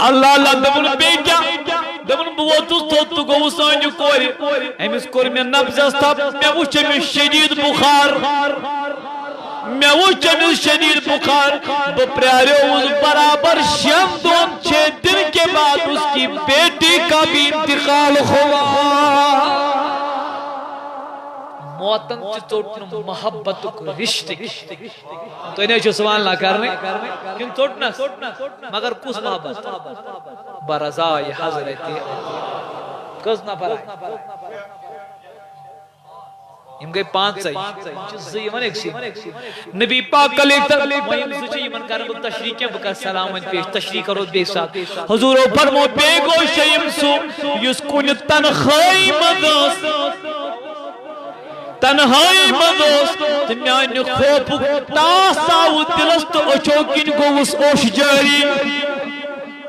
اللہ اللہ دپُن بیٚیہِ کیٛاہ دپُن بہٕ ووتُس توٚت تہٕ گوٚوُس سانہِ کورِ أمِس کوٚر مےٚ نبزس تھپھ مےٚ وُچھ أمِس شدیٖد بُخار مےٚ وُچھ أمِس شدیٖد بُخار بہٕ پرٛاریووُس برابر 6 دۄہن 6 دن کے بعد اس کی بیٹی کا بھی انتقال ہوا موتن تہِ ژوٚٹ نہٕ محبتُک رشتہٕ تُہۍ نَے چھِو سُبحان اللہ کرنٕے کِنہٕ ژوٚٹنس مگر کُس محبت برضائے حضرت کٔژ نفر آیہِ یم گئی 5 زٕ یِوان أکسٕے نبی پاک علیہ وۄنۍ زٕ چھِ یِمن کرٕ بہٕ تشریح کینٛہہ بہٕ کرٕ سلام وۄنۍ پیش تشریح کرو بیٚیہِ ساتہٕ حضوٗرو فرمو بیٚیہِ گوٚو شیٚیِم سُہ یُس کُنہِ تنہٲیی منٛز ٲس تنہائی منٛز اوس تہٕ میانہِ خوفُک ٹاس آو دِلس تہٕ أچھو کِنۍ گوٚوُس اوش جٲری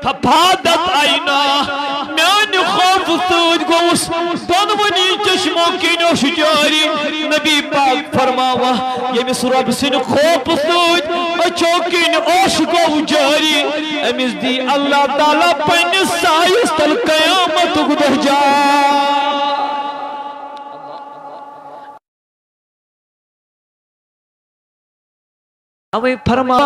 ففادت عینا میانہِ خوفہٕ سۭتۍ گوٚوُس دۄنوٕنی چشمو کِنۍ اوش جٲری نبی پاک فرماوا ییٚمِس رۄب سٕنٛدِ خوفہٕ سۭتۍ أچھو کِنۍ اوش گوٚو جٲری أمِس دی اللہ تعالیٰ پننِس سایس تل قیامتُک دۄہ جاے اوے فرما